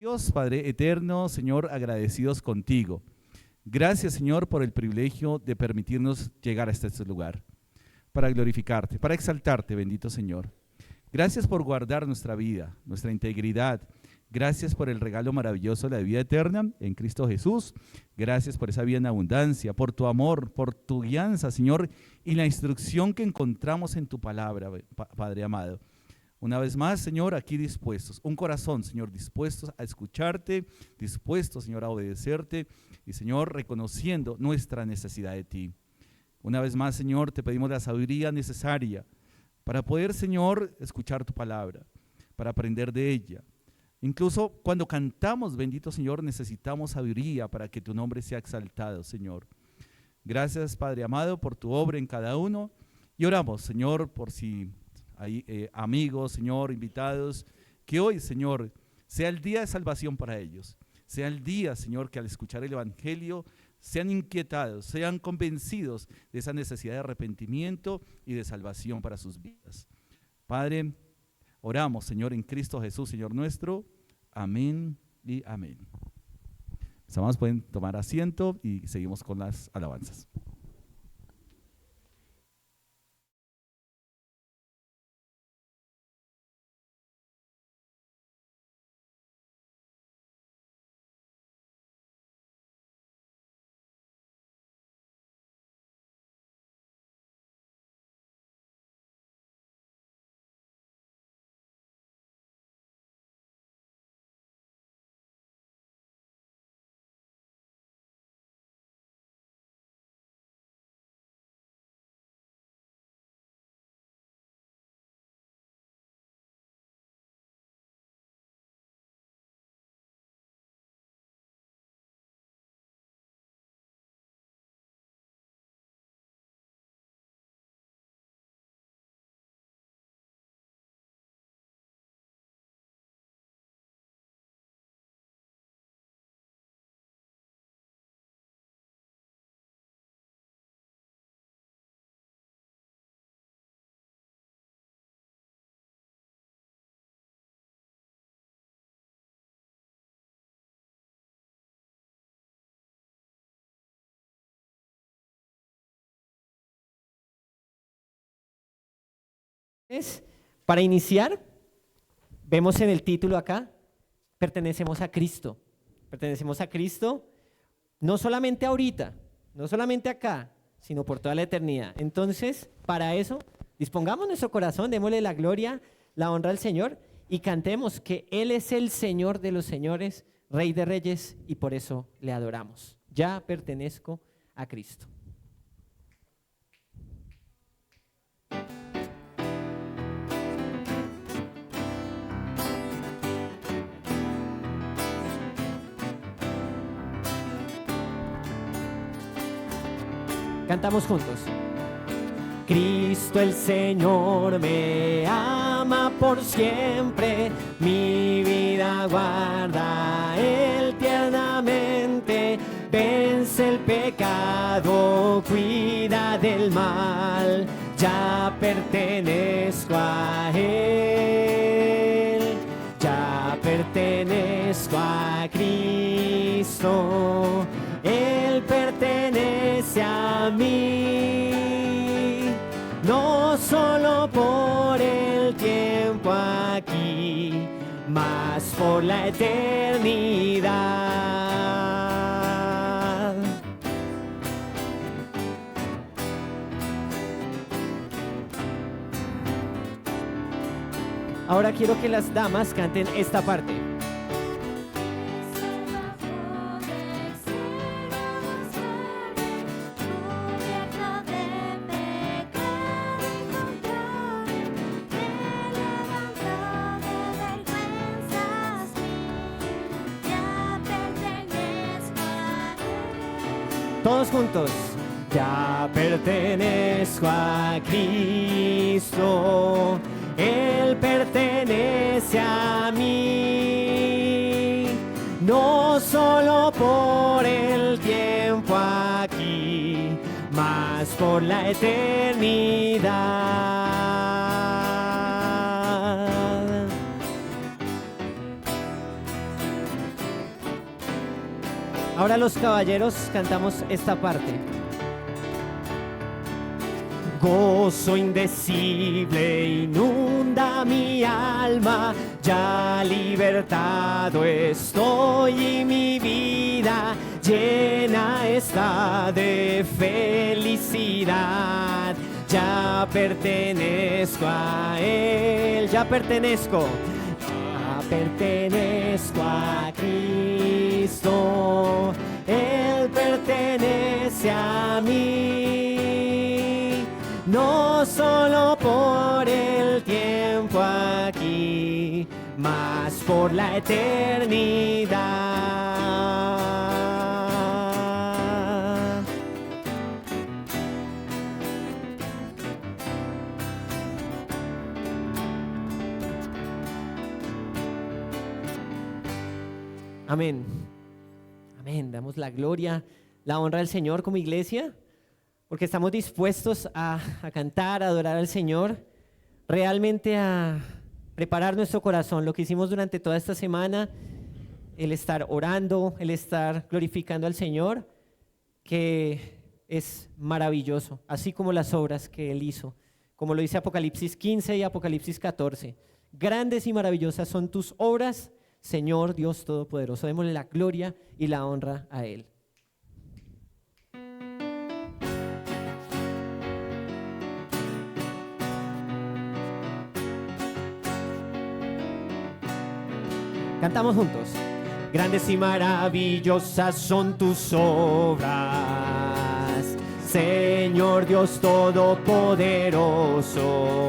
Dios, Padre eterno, Señor, agradecidos contigo. Gracias, Señor, por el privilegio de permitirnos llegar hasta este lugar, para glorificarte, para exaltarte, bendito Señor. Gracias por guardar nuestra vida, nuestra integridad. Gracias por el regalo maravilloso de la vida eterna en Cristo Jesús. Gracias por esa vida en abundancia, por tu amor, por tu guianza, Señor, y la instrucción que encontramos en tu palabra, Padre amado. Una vez más, Señor, aquí dispuestos, un corazón, Señor, dispuestos a escucharte, dispuestos, Señor, a obedecerte y, Señor, reconociendo nuestra necesidad de ti. Una vez más, Señor, te pedimos la sabiduría necesaria para poder, Señor, escuchar tu palabra, para aprender de ella. Incluso cuando cantamos, bendito Señor, necesitamos sabiduría para que tu nombre sea exaltado, Señor. Gracias, Padre amado, por tu obra en cada uno y oramos, Señor, por si hay amigos, Señor, invitados, que hoy, Señor, sea el día de salvación para ellos. Sea el día, Señor, que al escuchar el Evangelio sean inquietados, sean convencidos de esa necesidad de arrepentimiento y de salvación para sus vidas. Padre, oramos, Señor, en Cristo Jesús, Señor nuestro. Amén y amén. Los amados pueden tomar asiento y seguimos con las alabanzas. Para iniciar, vemos en el título acá, pertenecemos a Cristo. Pertenecemos a Cristo no solamente ahorita, no solamente acá, sino por toda la eternidad. Entonces, para eso, dispongamos nuestro corazón, démosle la gloria, la honra al Señor y cantemos que Él es el Señor de los señores, Rey de reyes, y por eso le adoramos. Ya pertenezco a Cristo. Cantamos juntos. Cristo el Señor me ama por siempre, mi vida guarda Él tiernamente, vence el pecado, cuida del mal, ya pertenezco a Él, ya pertenezco a Cristo. Él pertenece a mí, no solo por el tiempo aquí, mas por la eternidad. Ahora quiero que las damas canten esta parte. Todos juntos. Ya pertenezco a Cristo, Él pertenece a mí, no solo por el tiempo aquí, mas por la eternidad. Ahora los caballeros cantamos esta parte. Gozo indecible inunda mi alma, ya libertado estoy y mi vida llena está de felicidad. Ya pertenezco a Él, ya pertenezco a Cristo, Él pertenece a mí, no solo por el tiempo aquí, mas por la eternidad. Amén. Amén. Damos la gloria, la honra al Señor como iglesia, porque estamos dispuestos a cantar, a adorar al Señor, realmente a preparar nuestro corazón. Lo que hicimos durante toda esta semana, el estar orando, el estar glorificando al Señor, que es maravilloso, así como las obras que Él hizo, como lo dice Apocalipsis 15 y Apocalipsis 14. Grandes y maravillosas son tus obras, Señor Dios Todopoderoso. Démosle la gloria y la honra a Él. Cantamos juntos. Grandes y maravillosas son tus obras, Señor Dios Todopoderoso.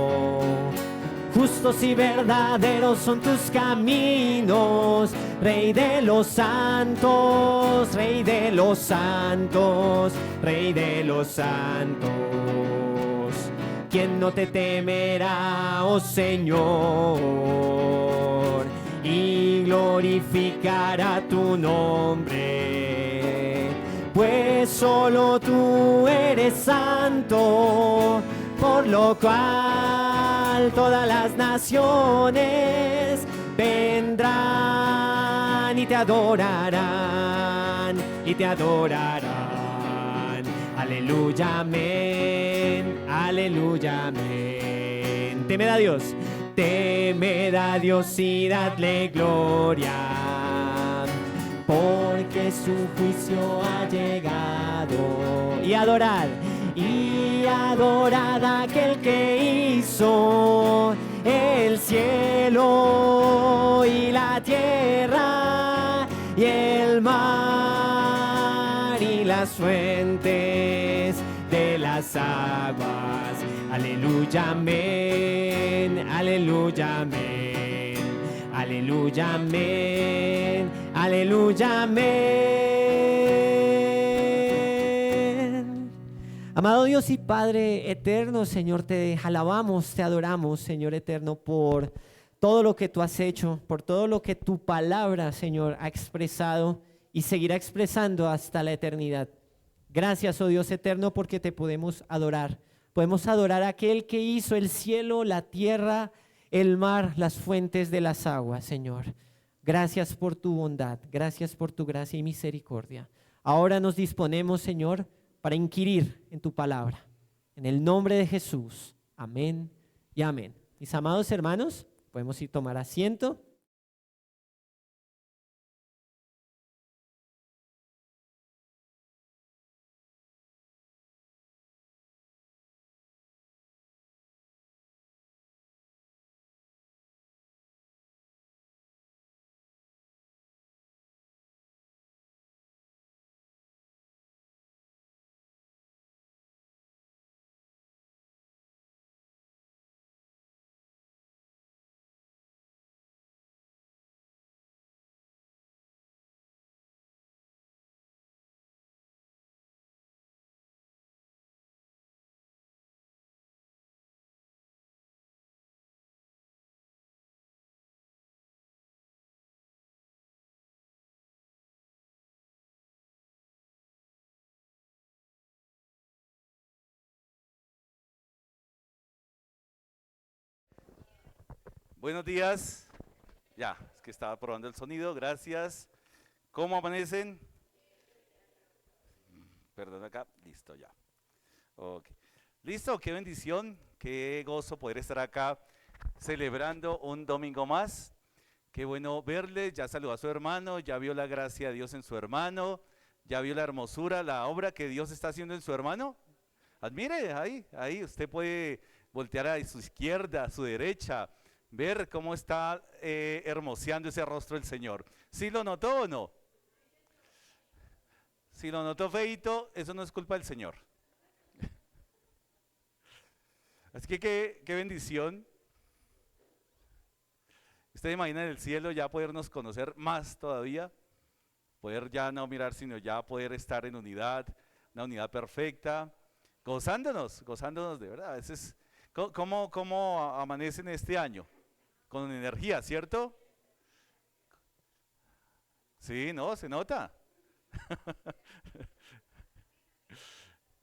Justos y verdaderos son tus caminos, Rey de los santos, Rey de los santos, Rey de los santos. ¿Quién no te temerá, oh Señor, y glorificará tu nombre? Pues solo tú eres santo, por lo cual todas las naciones vendrán y te adorarán, y te adorarán. Aleluya, amén, aleluya, amén. Temed a Dios, temed a Dios y dadle gloria, porque su juicio ha llegado. Y adorad a aquel que hizo el cielo y la tierra y el mar y las fuentes de las aguas. Aleluya, amén, aleluya, amén, aleluya, amén, aleluya, amén. Amado Dios y Padre eterno, Señor, te alabamos, te adoramos, Señor eterno, por todo lo que tú has hecho, por todo lo que tu palabra, Señor, ha expresado y seguirá expresando hasta la eternidad. Gracias, oh Dios eterno, porque te podemos adorar. Podemos adorar a aquel que hizo el cielo, la tierra, el mar, las fuentes de las aguas, Señor. Gracias por tu bondad, gracias por tu gracia y misericordia. Ahora nos disponemos, Señor, para inquirir en tu palabra. En el nombre de Jesús. Amén y amén. Mis amados hermanos, podemos ir a tomar asiento. Buenos días. Ya, es que estaba probando el sonido, gracias. ¿Cómo amanecen? Perdón acá, listo ya. Ok. Listo, qué bendición, qué gozo poder estar acá celebrando un domingo más. Qué bueno verle, ya saludó a su hermano, ya vio la gracia de Dios en su hermano, ya vio la hermosura, la obra que Dios está haciendo en su hermano. Admire, ahí usted puede voltear a su izquierda, a su derecha, ver cómo está hermoseando ese rostro del Señor. ¿Sí lo notó o no? Si lo notó feito, eso no es culpa del Señor. Así que qué bendición. Usted imagina en el cielo ya podernos conocer más todavía, poder ya no mirar, sino ya poder estar en unidad, una unidad perfecta, gozándonos de verdad. A veces, ¿cómo amanecen este año? Con energía, ¿cierto? Sí, ¿no? Se nota.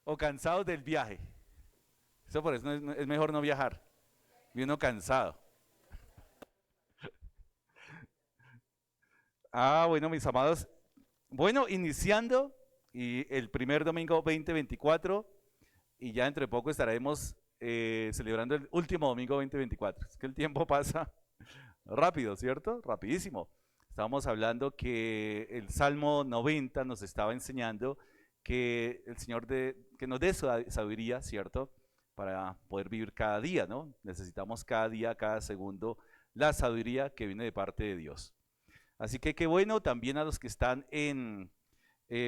O cansados del viaje. Eso por eso es mejor no viajar. Y uno cansado. Ah, bueno, mis amados. Bueno, iniciando y el primer domingo 2024 y ya dentro de poco estaremos celebrando el último domingo 2024. Es que el tiempo pasa rápido, ¿cierto? Rapidísimo. Estábamos hablando que el Salmo 90 nos estaba enseñando que el Señor que nos dé sabiduría, ¿cierto? Para poder vivir cada día, ¿no? Necesitamos cada día, cada segundo, la sabiduría que viene de parte de Dios. Así que qué bueno, también a los que están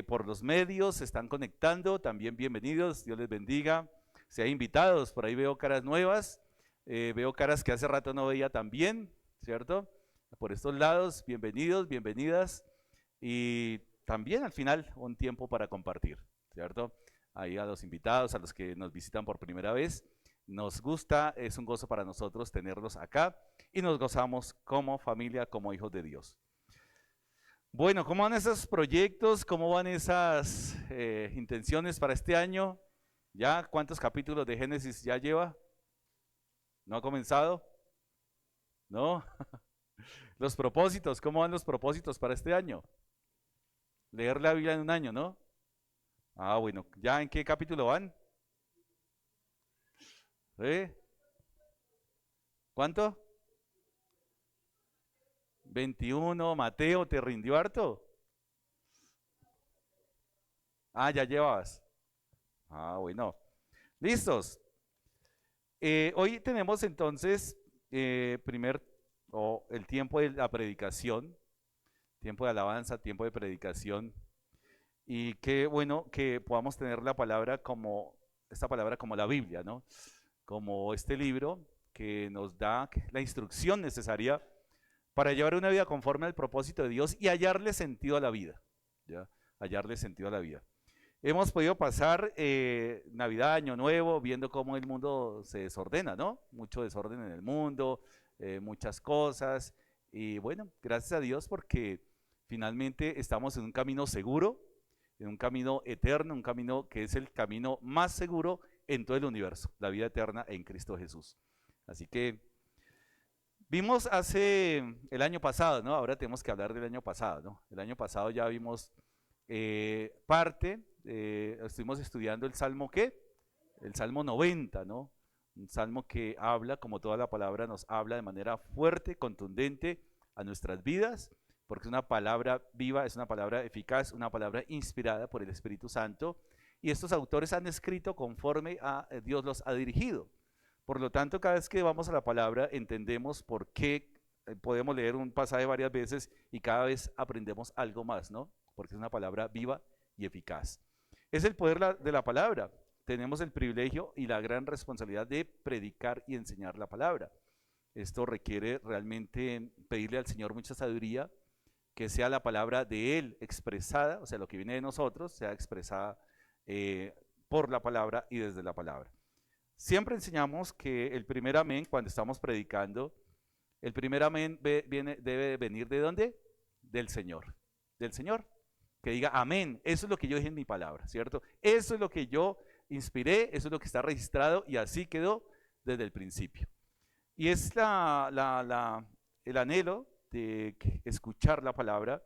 por los medios, se están conectando, también bienvenidos, Dios les bendiga. Si hay invitados, por ahí veo caras nuevas, veo caras que hace rato no veía también, ¿cierto? Por estos lados, bienvenidos, bienvenidas. Y también al final un tiempo para compartir, ¿cierto? Ahí a los invitados, a los que nos visitan por primera vez, nos gusta, es un gozo para nosotros tenerlos acá y nos gozamos como familia, como hijos de Dios. Bueno, ¿cómo van esos proyectos? ¿Cómo van esas intenciones para este año? ¿Ya cuántos capítulos de Génesis ya lleva? ¿No ha comenzado? ¿No? Los propósitos, ¿cómo van los propósitos para este año? Leer la Biblia en un año, ¿no? Ah, bueno, ¿ya en qué capítulo van? ¿Eh? ¿Cuánto? 21, Mateo, ¿te rindió harto? Ah, ya llevabas. Ah, bueno. ¿Listos? Hoy tenemos entonces el tiempo de la predicación, tiempo de alabanza, tiempo de predicación. Y qué bueno que podamos tener esta palabra como la Biblia, ¿no? Como este libro que nos da la instrucción necesaria para llevar una vida conforme al propósito de Dios y hallarle sentido a la vida, ¿ya? Hallarle sentido a la vida. Hemos podido pasar Navidad, Año Nuevo, viendo cómo el mundo se desordena, ¿no? Mucho desorden en el mundo, muchas cosas. Y bueno, gracias a Dios porque finalmente estamos en un camino seguro, en un camino eterno, un camino que es el camino más seguro en todo el universo, la vida eterna en Cristo Jesús. Así que vimos el año pasado, ¿no? Ahora tenemos que hablar del año pasado, ¿no? El año pasado ya vimos estuvimos estudiando el Salmo, ¿qué? El Salmo 90, ¿no? Un salmo que habla, como toda la palabra nos habla de manera fuerte, contundente a nuestras vidas, porque es una palabra viva, es una palabra eficaz, una palabra inspirada por el Espíritu Santo, y estos autores han escrito conforme a Dios los ha dirigido. Por lo tanto, cada vez que vamos a la palabra entendemos por qué podemos leer un pasaje varias veces y cada vez aprendemos algo más, ¿no? Porque es una palabra viva y eficaz. Es el poder de la palabra. Tenemos el privilegio y la gran responsabilidad de predicar y enseñar la palabra. Esto requiere realmente pedirle al Señor mucha sabiduría, que sea la palabra de Él expresada, o sea, lo que viene de nosotros, sea expresada por la palabra y desde la palabra. Siempre enseñamos que el primer amén, cuando estamos predicando, el primer amén debe venir ¿de dónde? Del Señor. Del Señor. Que diga amén, eso es lo que yo dije en mi palabra, ¿cierto? Eso es lo que yo inspiré, eso es lo que está registrado y así quedó desde el principio. Y es el anhelo de escuchar la palabra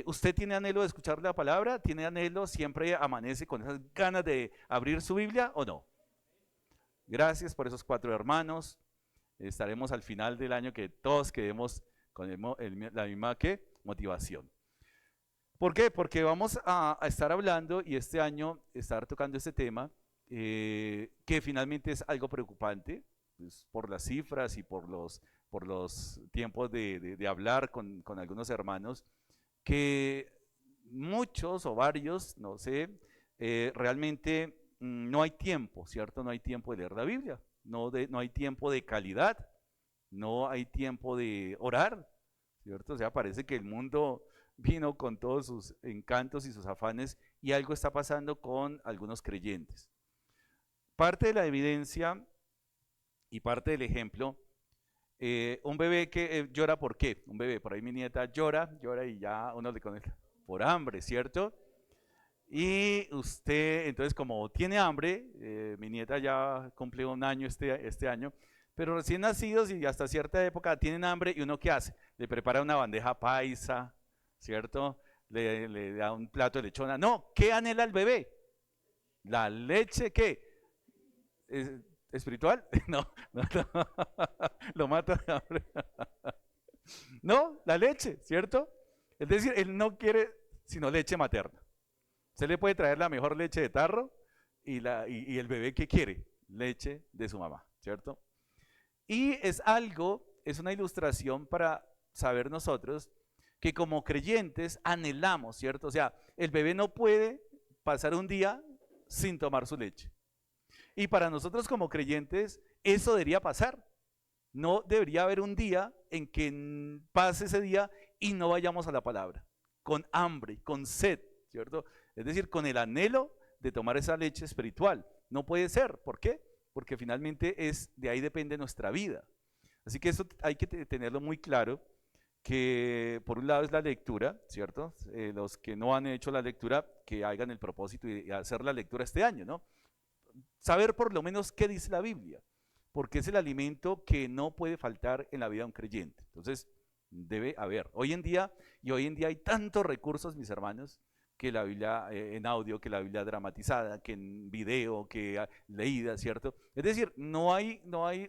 ¿Usted tiene anhelo de escuchar la palabra? ¿Tiene anhelo? ¿Siempre amanece con esas ganas de abrir su Biblia o no? Gracias por esos 4 hermanos. Estaremos al final del año que todos quedemos con la misma ¿qué? Motivación. ¿Por qué? Porque vamos a estar hablando y este año estar tocando este tema que finalmente es algo preocupante pues, por las cifras y por los tiempos de hablar con algunos hermanos, que muchos o varios, no sé, realmente no hay tiempo, ¿cierto? No hay tiempo de leer la Biblia, no hay tiempo de calidad, no hay tiempo de orar, ¿cierto? O sea, parece que el mundo vino con todos sus encantos y sus afanes y algo está pasando con algunos creyentes. Parte de la evidencia y parte del ejemplo, un bebé que llora, ¿por qué? Un bebé, por ahí mi nieta llora y ya uno le conoce, por hambre, ¿cierto? Y usted, entonces como tiene hambre, mi nieta ya cumplió 1 año este año, pero recién nacidos y hasta cierta época tienen hambre y uno ¿qué hace? Le prepara una bandeja paisa, ¿cierto? Le da un plato de lechona. No, ¿qué anhela el bebé? ¿La leche qué? ¿Es espiritual? No, no, no. Lo mata de hambre. No, la leche, ¿cierto? Es decir, él no quiere sino leche materna. Se le puede traer la mejor leche de tarro y el bebé que quiere, leche de su mamá, ¿cierto? Y es una ilustración para saber nosotros que como creyentes anhelamos, ¿cierto? O sea, el bebé no puede pasar un día sin tomar su leche. Y para nosotros como creyentes eso debería pasar. No debería haber un día en que pase ese día y no vayamos a la palabra, con hambre, con sed, ¿cierto? Es decir, con el anhelo de tomar esa leche espiritual. No puede ser. ¿Por qué? Porque finalmente de ahí depende nuestra vida. Así que eso hay que tenerlo muy claro, que por un lado es la lectura, ¿cierto? Los que no han hecho la lectura, que hagan el propósito y hacer la lectura este año, ¿no? Saber por lo menos qué dice la Biblia, porque es el alimento que no puede faltar en la vida de un creyente. Entonces, debe haber. Hoy en día hay tantos recursos, mis hermanos, que la Biblia en audio, que la Biblia dramatizada, que en video, que leída, ¿cierto? Es decir, no hay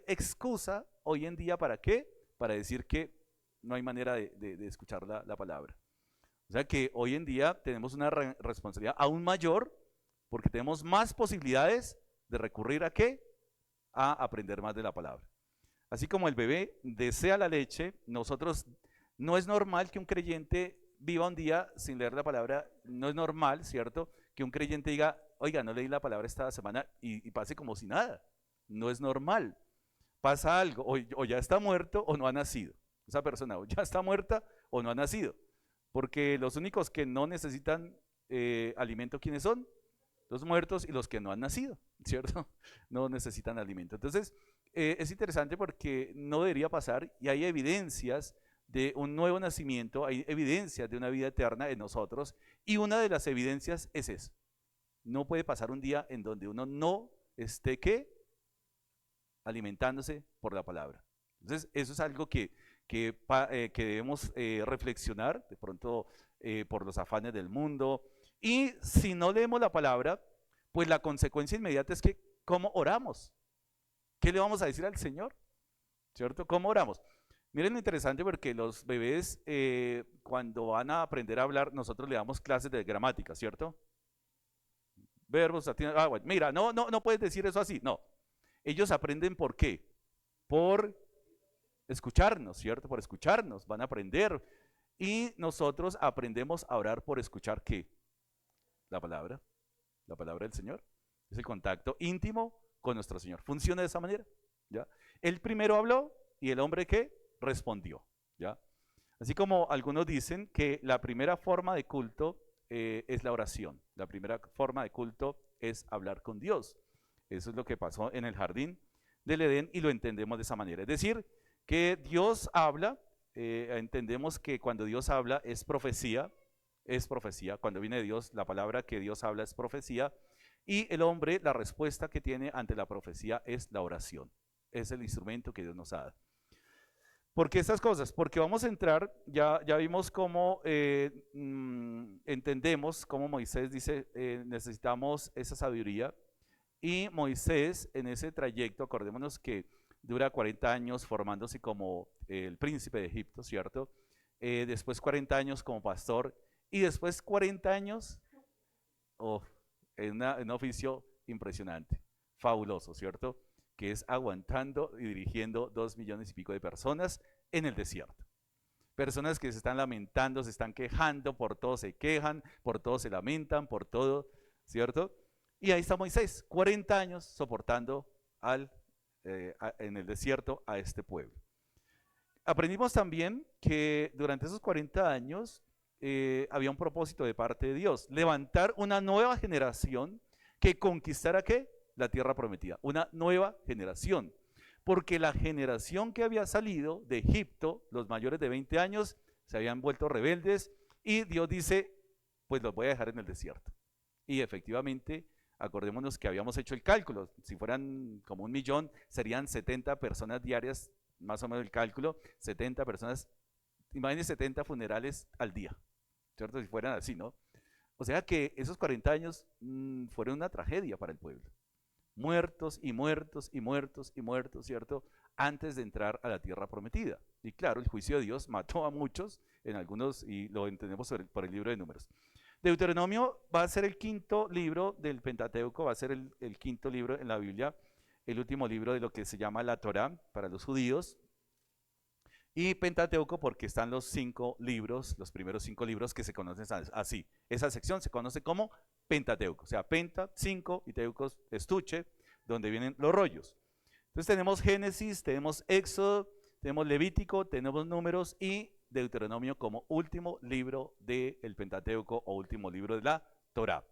excusa hoy en día para qué, para decir que no hay manera de escuchar la palabra. O sea que hoy en día tenemos una responsabilidad aún mayor porque tenemos más posibilidades de recurrir a qué, a aprender más de la palabra. Así como el bebé desea la leche, nosotros no es normal que un creyente viva un día sin leer la palabra, no es normal, ¿cierto? Que un creyente diga, oiga, no leí la palabra esta semana y pase como si nada. No es normal. Pasa algo, o ya está muerto o no ha nacido. Esa persona o ya está muerta o no ha nacido. Porque los únicos que no necesitan alimento, ¿quiénes son? Los muertos y los que no han nacido, ¿cierto? No necesitan alimento. Entonces, es interesante porque no debería pasar y hay evidencias de un nuevo nacimiento, hay evidencias de una vida eterna en nosotros y una de las evidencias es eso. No puede pasar un día en donde uno no esté, ¿qué? Alimentándose por la palabra. Entonces, eso es algo que debemos reflexionar, de pronto por los afanes del mundo. Y si no leemos la palabra, pues la consecuencia inmediata es que, ¿cómo oramos? ¿Qué le vamos a decir al Señor? ¿Cierto? ¿Cómo oramos? Miren lo interesante porque los bebés cuando van a aprender a hablar, nosotros le damos clases de gramática, ¿cierto? Verbos, bueno, mira, no puedes decir eso así, no. Ellos aprenden ¿por qué? Por escucharnos, ¿cierto? Por escucharnos, van a aprender. Y nosotros aprendemos a orar por escuchar ¿qué? La palabra del Señor. Es el contacto íntimo con nuestro Señor. Funciona de esa manera, ¿ya? Él primero habló y el hombre ¿qué? Respondió, ¿ya? Así como algunos dicen que la primera forma de culto es la oración. La primera forma de culto es hablar con Dios. Eso es lo que pasó en el jardín del Edén y lo entendemos de esa manera. Es decir, que Dios habla, entendemos que cuando Dios habla es profecía, cuando viene de Dios, la palabra que Dios habla es profecía, y el hombre, la respuesta que tiene ante la profecía es la oración, es el instrumento que Dios nos ha dado. ¿Por qué estas cosas? Porque vamos a entrar, ya vimos cómo entendemos cómo Moisés dice, necesitamos esa sabiduría. Y Moisés en ese trayecto, acordémonos que dura 40 años formándose como el príncipe de Egipto, ¿cierto? Después 40 años como pastor y después 40 años en un oficio impresionante, fabuloso, ¿cierto? Que es aguantando y dirigiendo 2 millones y pico de personas en el desierto. Personas que se están lamentando, se están quejando, por todo se quejan, por todo se lamentan, por todo, ¿cierto? Y ahí está Moisés, 40 años soportando en el desierto a este pueblo. Aprendimos también que durante esos 40 años había un propósito de parte de Dios, levantar una nueva generación que conquistara ¿qué? La tierra prometida, una nueva generación. Porque la generación que había salido de Egipto, los mayores de 20 años, se habían vuelto rebeldes y Dios dice, pues los voy a dejar en el desierto. Y efectivamente, acordémonos que habíamos hecho el cálculo, si fueran como 1 millón, serían 70 personas diarias, más o menos el cálculo, 70 personas, imagínense 70 funerales al día, ¿cierto? Si fueran así, ¿no? O sea que esos 40 años fueron una tragedia para el pueblo. Muertos y muertos y muertos y muertos, ¿cierto? Antes de entrar a la tierra prometida. Y claro, el juicio de Dios mató a muchos, en algunos, y lo entendemos por el libro de Números. Deuteronomio va a ser el quinto libro del Pentateuco, va a ser el quinto libro en la Biblia, el último libro de lo que se llama la Torá para los judíos. Y Pentateuco porque están los 5 libros, los primeros 5 libros que se conocen así. Esa sección se conoce como Pentateuco, o sea, Penta, 5 y Teucos, estuche, donde vienen los rollos. Entonces tenemos Génesis, tenemos Éxodo, tenemos Levítico, tenemos Números y Deuteronomio como último libro del Pentateuco o último libro de la Torá.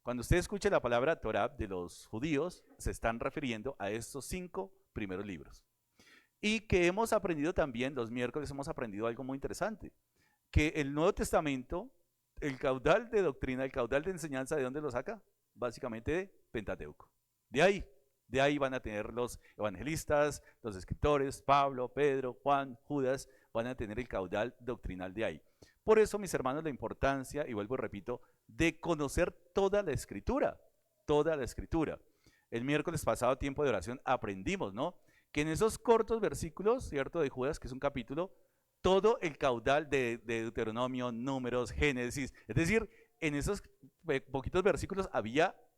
Cuando usted escuche la palabra Torá de los judíos, se están refiriendo a estos 5 primeros libros. Y que hemos aprendido también, los miércoles hemos aprendido algo muy interesante, que el Nuevo Testamento, el caudal de doctrina, el caudal de enseñanza, ¿de dónde lo saca? Básicamente de Pentateuco. De ahí van a tener los evangelistas, los escritores, Pablo, Pedro, Juan, Judas, van a tener el caudal doctrinal de ahí. Por eso, mis hermanos, la importancia, y vuelvo y repito, de conocer toda la escritura, toda la escritura. El miércoles pasado, tiempo de oración, aprendimos, ¿no? Que en esos cortos versículos, ¿cierto? De Judas, que es un capítulo, todo el caudal de Deuteronomio, Números, Génesis, es decir, en esos poquitos versículos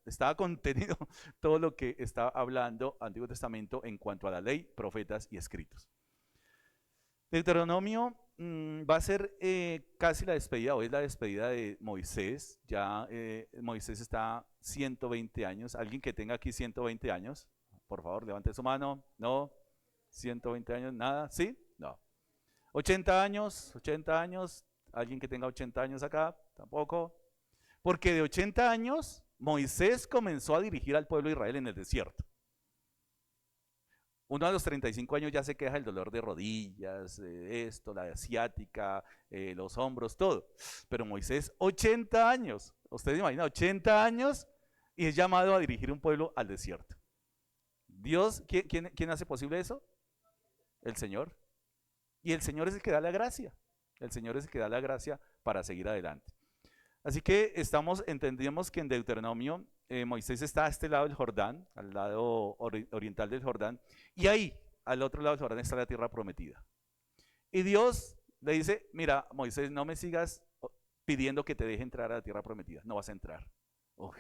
estaba contenido todo lo que estaba hablando Antiguo Testamento en cuanto a la ley, profetas y escritos. Deuteronomio va a ser casi la despedida, hoy es la despedida de Moisés, ya Moisés está 120 años, alguien que tenga aquí 120 años, por favor, levante su mano. No. 120 años, nada. ¿Sí? No. 80 años. ¿Alguien que tenga 80 años acá? Tampoco. Porque de 80 años, Moisés comenzó a dirigir al pueblo de Israel en el desierto. Uno a los 35 años ya se queja del dolor de rodillas, esto, la asiática, los hombros, todo. Pero Moisés, 80 años. Ustedes imaginan, 80 años y es llamado a dirigir un pueblo al desierto. Dios, ¿quién hace posible eso? El Señor. Y el Señor es el que da la gracia. El Señor es el que da la gracia para seguir adelante. Así que entendemos que en Deuteronomio Moisés está a este lado del Jordán, al lado oriental del Jordán, y ahí, al otro lado del Jordán, está la tierra prometida. Y Dios le dice, mira, Moisés, no me sigas pidiendo que te deje entrar a la tierra prometida, no vas a entrar. Uy,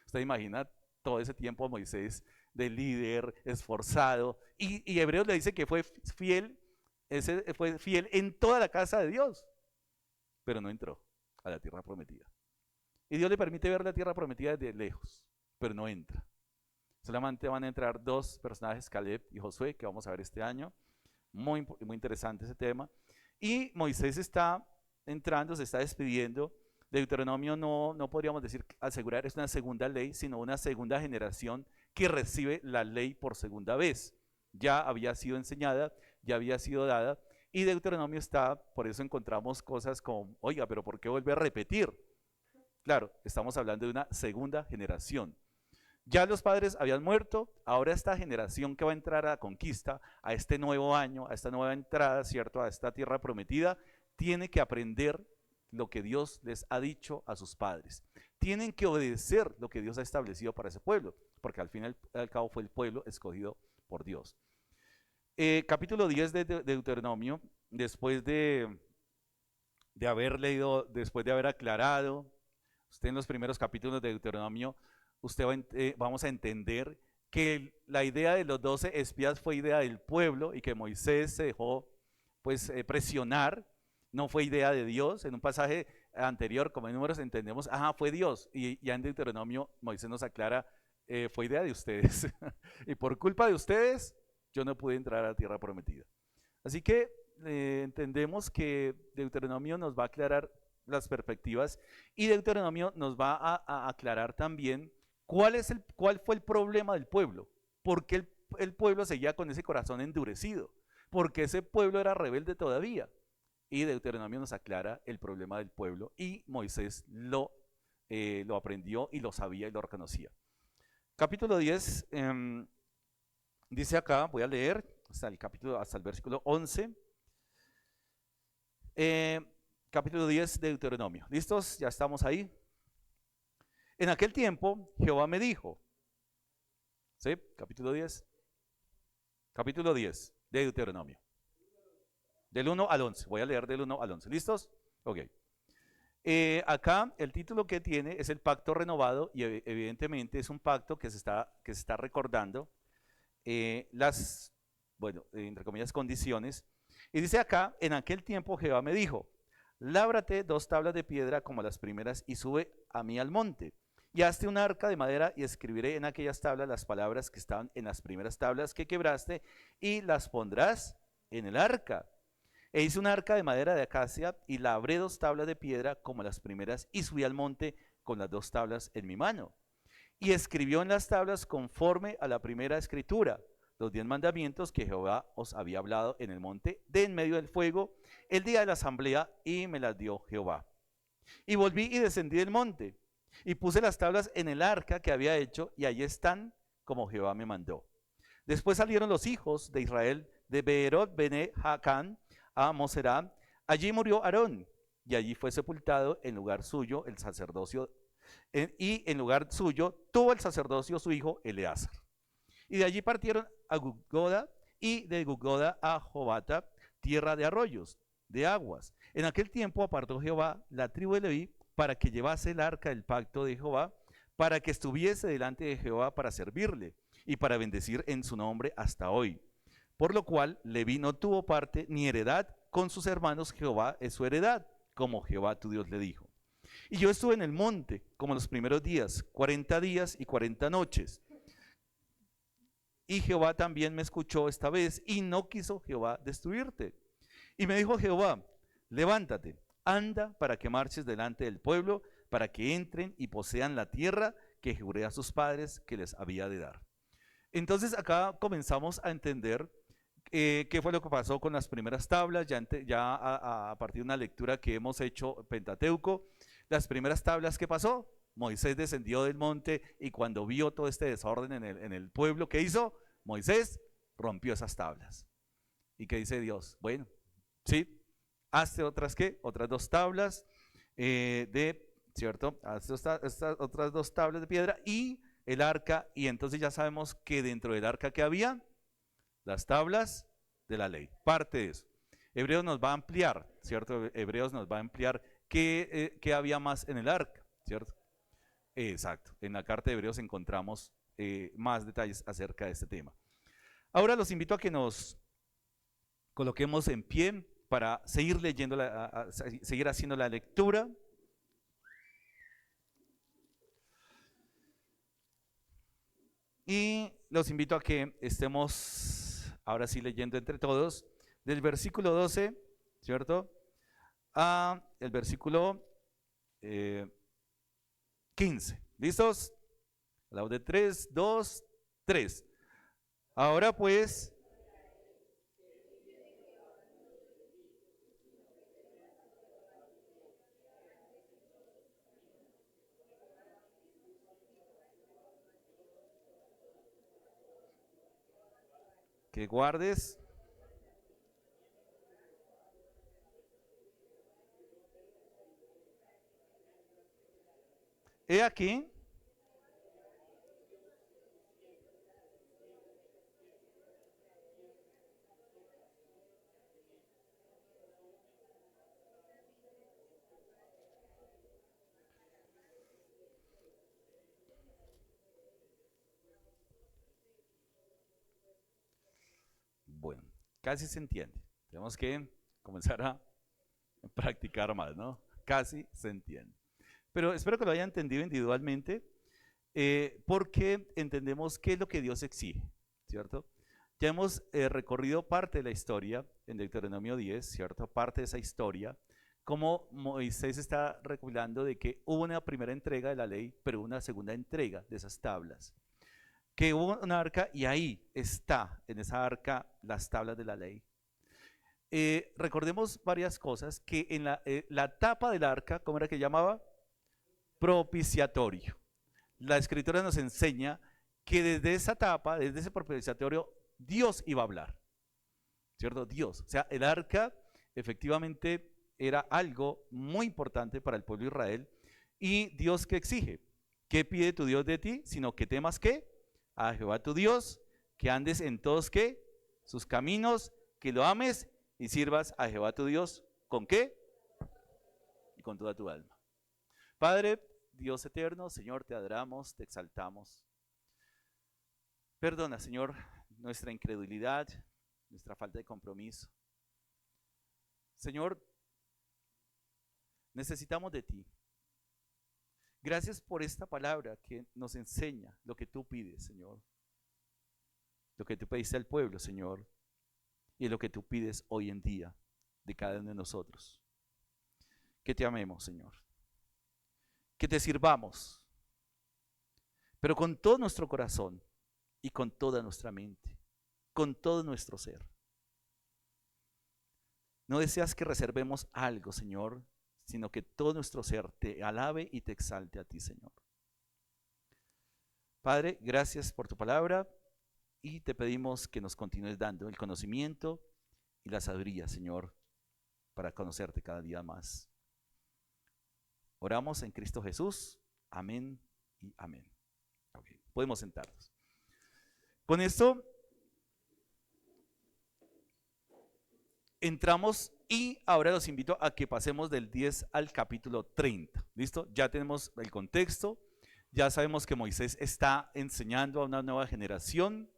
usted imagina todo ese tiempo Moisés de líder, esforzado, y Hebreos le dice que fue fiel en toda la casa de Dios, pero no entró a la tierra prometida. Y Dios le permite ver la tierra prometida desde lejos, pero no entra. Solamente van a entrar 2 personajes, Caleb y Josué, que vamos a ver este año. Muy, muy interesante ese tema. Y Moisés está entrando, se está despidiendo. Deuteronomio no podríamos decir asegurar, es una segunda ley, sino una segunda generación que recibe la ley por segunda vez. Ya había sido enseñada, ya había sido dada, y Deuteronomio está, por eso encontramos cosas como, oiga, pero ¿por qué vuelve a repetir? Claro, estamos hablando de una segunda generación. Ya los padres habían muerto, ahora esta generación que va a entrar a la conquista, a este nuevo año, a esta nueva entrada, ¿cierto? A esta tierra prometida, tiene que aprender lo que Dios les ha dicho a sus padres. Tienen que obedecer lo que Dios ha establecido para ese pueblo, porque al fin y al cabo fue el pueblo escogido por Dios. Capítulo 10 de Deuteronomio, después de haber leído, después de haber aclarado, usted en los primeros capítulos de Deuteronomio, vamos a entender que la idea de los 12 espías fue idea del pueblo y que Moisés se dejó pues presionar, no fue idea de Dios. En un pasaje anterior, como en Números, entendemos, fue Dios, y ya en Deuteronomio Moisés nos aclara, fue idea de ustedes, y por culpa de ustedes yo no pude entrar a la tierra prometida. Así que entendemos que Deuteronomio nos va a aclarar las perspectivas y Deuteronomio nos va a aclarar también cuál fue el problema del pueblo, por qué el pueblo seguía con ese corazón endurecido, porque ese pueblo era rebelde todavía. Y Deuteronomio nos aclara el problema del pueblo y Moisés lo aprendió y lo sabía y lo reconocía. Capítulo 10 dice acá, voy a leer hasta el versículo 11. Capítulo 10 de Deuteronomio. ¿Listos? Ya estamos ahí. En aquel tiempo Jehová me dijo, ¿sí? Capítulo 10. Capítulo 10 de Deuteronomio. Del 1 al 11. Voy a leer del 1 al 11. ¿Listos? Ok. Acá el título que tiene es el pacto renovado y evidentemente es un pacto que se está recordando entre comillas, condiciones. Y dice acá, en aquel tiempo Jehová me dijo, lábrate 2 tablas de piedra como las primeras y sube a mí al monte. Y hazte un arca de madera y escribiré en aquellas tablas las palabras que estaban en las primeras tablas que quebraste y las pondrás en el arca. E hice un arca de madera de acacia y labré 2 tablas de piedra como las primeras y subí al monte con las 2 tablas en mi mano. Y escribió en las tablas conforme a la primera escritura los 10 mandamientos que Jehová os había hablado en el monte de en medio del fuego el día de la asamblea, y me las dio Jehová. Y volví y descendí del monte y puse las tablas en el arca que había hecho, y allí están como Jehová me mandó. Después salieron los hijos de Israel de Beerot Bene Jacán a Moserá. Allí murió Aarón, y allí fue sepultado en lugar suyo el sacerdocio, y en lugar suyo tuvo el sacerdocio su hijo Eleazar. Y de allí partieron a Gudgoda, y de Gudgoda a Jobata, tierra de arroyos, de aguas. En aquel tiempo apartó Jehová la tribu de Leví para que llevase el arca del pacto de Jehová, para que estuviese delante de Jehová para servirle y para bendecir en su nombre hasta hoy. Por lo cual Leví no tuvo parte ni heredad con sus hermanos. Jehová es su heredad, como Jehová tu Dios le dijo. Y yo estuve en el monte como los primeros días, 40 días y 40 noches. Y Jehová también me escuchó esta vez, y no quiso Jehová destruirte. Y me dijo Jehová, levántate, anda para que marches delante del pueblo, para que entren y posean la tierra que juré a sus padres que les había de dar. Entonces acá comenzamos a entender qué fue lo que pasó con las primeras tablas, a partir de una lectura que hemos hecho Pentateuco. Las primeras tablas, ¿qué pasó? Moisés descendió del monte y cuando vio todo este desorden en el pueblo, ¿qué hizo? Moisés rompió esas tablas. ¿Y qué dice Dios? Bueno, sí, hazte otras otras 2 tablas ¿cierto? Hazte estas otras 2 tablas de piedra y el arca, y entonces ya sabemos que dentro del arca que había las tablas de la ley, parte de eso. Hebreos nos va a ampliar, ¿cierto? Hebreos nos va a ampliar qué había más en el arca, ¿cierto? Exacto, en la carta de Hebreos encontramos más detalles acerca de este tema. Ahora los invito a que nos coloquemos en pie para seguir leyendo, seguir haciendo la lectura. Y los invito a que estemos ahora sí leyendo entre todos del versículo 12, ¿cierto? A el versículo 15. ¿Listos? A la de 3, 2, 3. Ahora pues, que guardes. He aquí. Bueno, casi se entiende. Tenemos que comenzar a practicar más, ¿no? Casi se entiende. Pero espero que lo hayan entendido individualmente, porque entendemos qué es lo que Dios exige, ¿cierto? Ya hemos recorrido parte de la historia en Deuteronomio 10, ¿cierto? Parte de esa historia, cómo Moisés está recopilando de que hubo una primera entrega de la ley, pero una segunda entrega de esas tablas. Que hubo una arca y ahí está, en esa arca, las tablas de la ley. Recordemos varias cosas, que en la tapa del arca, ¿cómo era que llamaba? Propiciatorio. La escritura nos enseña que desde esa tapa, desde ese propiciatorio, Dios iba a hablar, ¿cierto? Dios. O sea, el arca efectivamente era algo muy importante para el pueblo de Israel. Y Dios, ¿qué exige? ¿Qué pide tu Dios de ti? Sino que temas, ¿qué? A Jehová tu Dios, que andes en todos, ¿qué? Sus caminos, que lo ames y sirvas a Jehová tu Dios. ¿Con qué? Y con toda tu alma. Padre, Dios eterno, Señor, te adoramos, te exaltamos. Perdona, Señor, nuestra incredulidad, nuestra falta de compromiso. Señor, necesitamos de ti. Gracias por esta palabra que nos enseña lo que tú pides, Señor. Lo que tú pediste al pueblo, Señor, y lo que tú pides hoy en día de cada uno de nosotros. Que te amemos, Señor. Que te sirvamos, pero con todo nuestro corazón y con toda nuestra mente, con todo nuestro ser. No deseas que reservemos algo, Señor, sino que todo nuestro ser te alabe y te exalte a ti, Señor. Padre, gracias por tu palabra y te pedimos que nos continúes dando el conocimiento y la sabiduría, Señor, para conocerte cada día más. Oramos en Cristo Jesús. Amén y amén. Okay. Podemos sentarnos. Con esto entramos y ahora los invito a que pasemos del 10 al capítulo 30. ¿Listo? Ya tenemos el contexto. Ya sabemos que Moisés está enseñando a una nueva generación.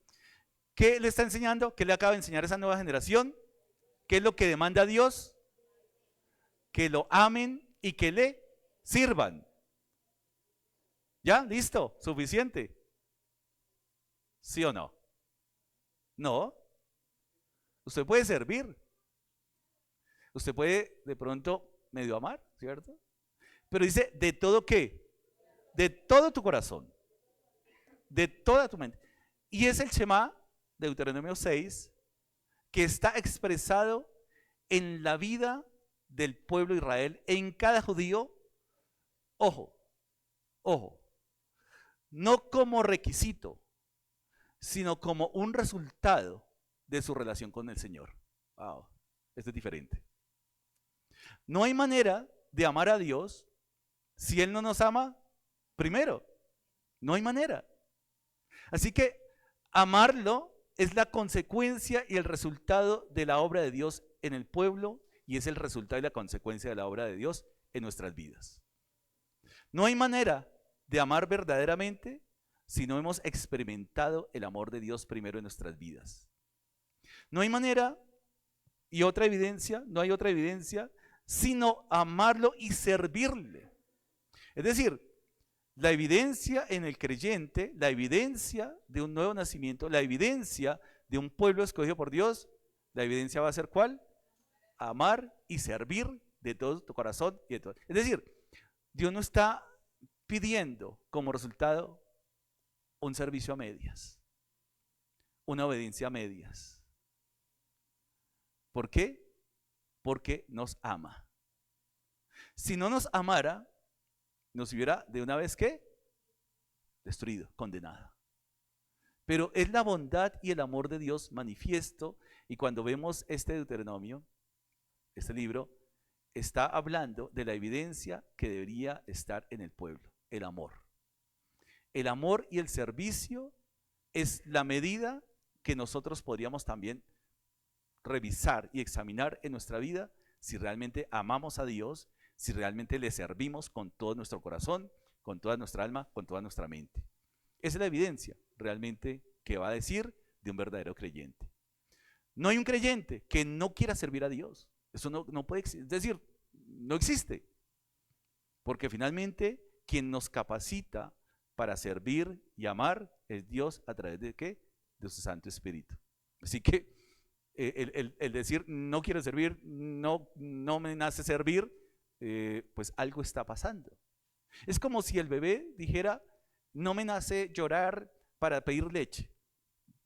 ¿Qué le está enseñando? ¿Qué le acaba de enseñar a esa nueva generación? ¿Qué es lo que demanda Dios? Que lo amen y que le sirvan. ¿Ya? ¿Listo? ¿Suficiente? ¿Sí o no? No. Usted puede servir. Usted puede de pronto medio amar, ¿cierto? Pero dice, ¿de todo qué? De todo tu corazón. De toda tu mente. Y es el Shema de Deuteronomio 6 que está expresado en la vida del pueblo de Israel, en cada judío. Ojo, ojo, no como requisito, sino como un resultado de su relación con el Señor. Wow, esto es diferente. No hay manera de amar a Dios si Él no nos ama primero. No hay manera. Así que amarlo es la consecuencia y el resultado de la obra de Dios en el pueblo y es el resultado y la consecuencia de la obra de Dios en nuestras vidas. No hay manera de amar verdaderamente si no hemos experimentado el amor de Dios primero en nuestras vidas. No hay manera y otra evidencia, no hay otra evidencia, sino amarlo y servirle. Es decir, la evidencia en el creyente, la evidencia de un nuevo nacimiento, la evidencia de un pueblo escogido por Dios, la evidencia va a ser ¿cuál? Amar y servir de todo tu corazón y de todo. Es decir, Dios no está pidiendo como resultado un servicio a medias, una obediencia a medias. ¿Por qué? Porque nos ama. Si no nos amara, nos hubiera de una vez ¿qué? Destruido, condenado. pero es la bondad y el amor de Dios manifiesto. Y cuando vemos este Deuteronomio, este libro, está hablando de la evidencia que debería estar en el pueblo, el amor. El amor y el servicio es la medida que nosotros podríamos también revisar y examinar en nuestra vida si realmente amamos a Dios, si realmente le servimos con todo nuestro corazón, con toda nuestra alma, con toda nuestra mente. Esa es la evidencia realmente que va a decir de un verdadero creyente. No hay un creyente que no quiera servir a Dios. Eso no puede existir. Es decir, no existe. Porque finalmente quien nos capacita para servir y amar es Dios a través de ¿qué? De su Santo Espíritu. Así que el decir no quiero servir, no me nace servir, pues algo está pasando. Es como si el bebé dijera, no me nace llorar para pedir leche.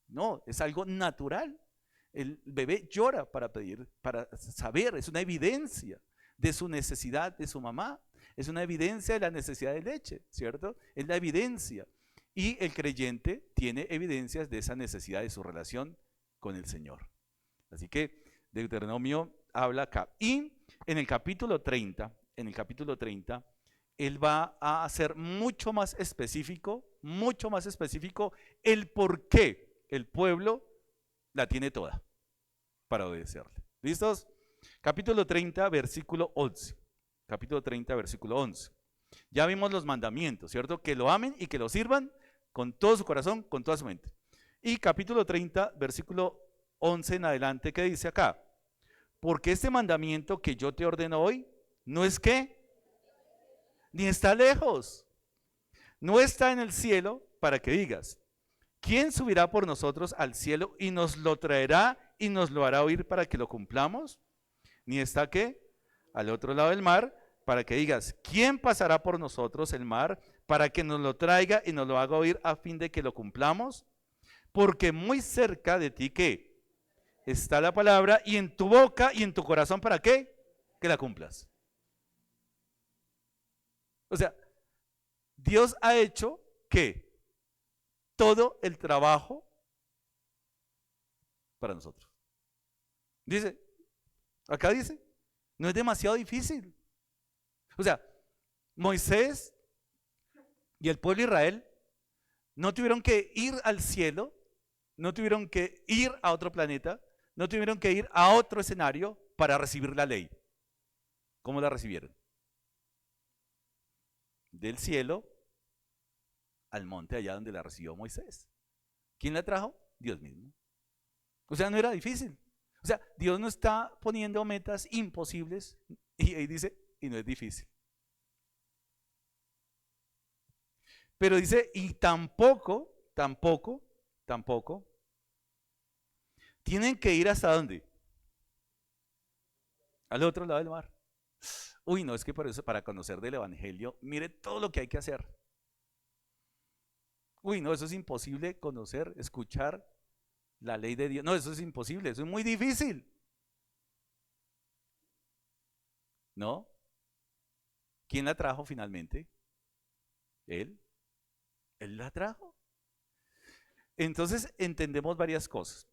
No, es algo natural. El bebé llora para pedir, para saber, es una evidencia de su necesidad de su mamá, es una evidencia de la necesidad de leche, ¿cierto? Es la evidencia. Y el creyente tiene evidencias de esa necesidad de su relación con el Señor. Así que Deuteronomio habla acá. Y en el capítulo 30, él va a hacer mucho más específico el por qué el pueblo la tiene toda para obedecerle. ¿Listos? Capítulo 30, versículo 11. Capítulo 30, versículo 11. Ya vimos los mandamientos, ¿cierto? Que lo amen y que lo sirvan con todo su corazón, con toda su mente. Y capítulo 30, versículo 11 en adelante, ¿qué dice acá? Porque este mandamiento que yo te ordeno hoy, no es que, ni está lejos, no está en el cielo para que digas, ¿quién subirá por nosotros al cielo y nos lo traerá y nos lo hará oír para que lo cumplamos? Ni está ¿qué? Al otro lado del mar, para que digas, ¿quién pasará por nosotros el mar para que nos lo traiga y nos lo haga oír a fin de que lo cumplamos? Porque muy cerca de ti, ¿qué? Está la palabra y en tu boca y en tu corazón, ¿para qué? Que la cumplas. O sea, Dios ha hecho ¿qué? Todo el trabajo para nosotros. Dice, acá dice, no es demasiado difícil. O sea, Moisés y el pueblo de Israel no tuvieron que ir al cielo, no tuvieron que ir a otro planeta, no tuvieron que ir a otro escenario para recibir la ley. ¿Cómo la recibieron? Del cielo al monte allá donde la recibió Moisés. ¿Quién la trajo? Dios mismo. O sea, no era difícil. O sea, Dios no está poniendo metas imposibles y ahí dice, y no es difícil. Pero dice, y tampoco, tienen que ir hasta ¿dónde? Al otro lado del mar. Uy, no, es que por eso, para conocer del Evangelio, mire todo lo que hay que hacer. Uy, no, eso es imposible conocer, escuchar la ley de Dios. No, eso es imposible, eso es muy difícil. ¿No? ¿Quién la trajo finalmente? Él. Él la trajo. Entonces entendemos varias cosas.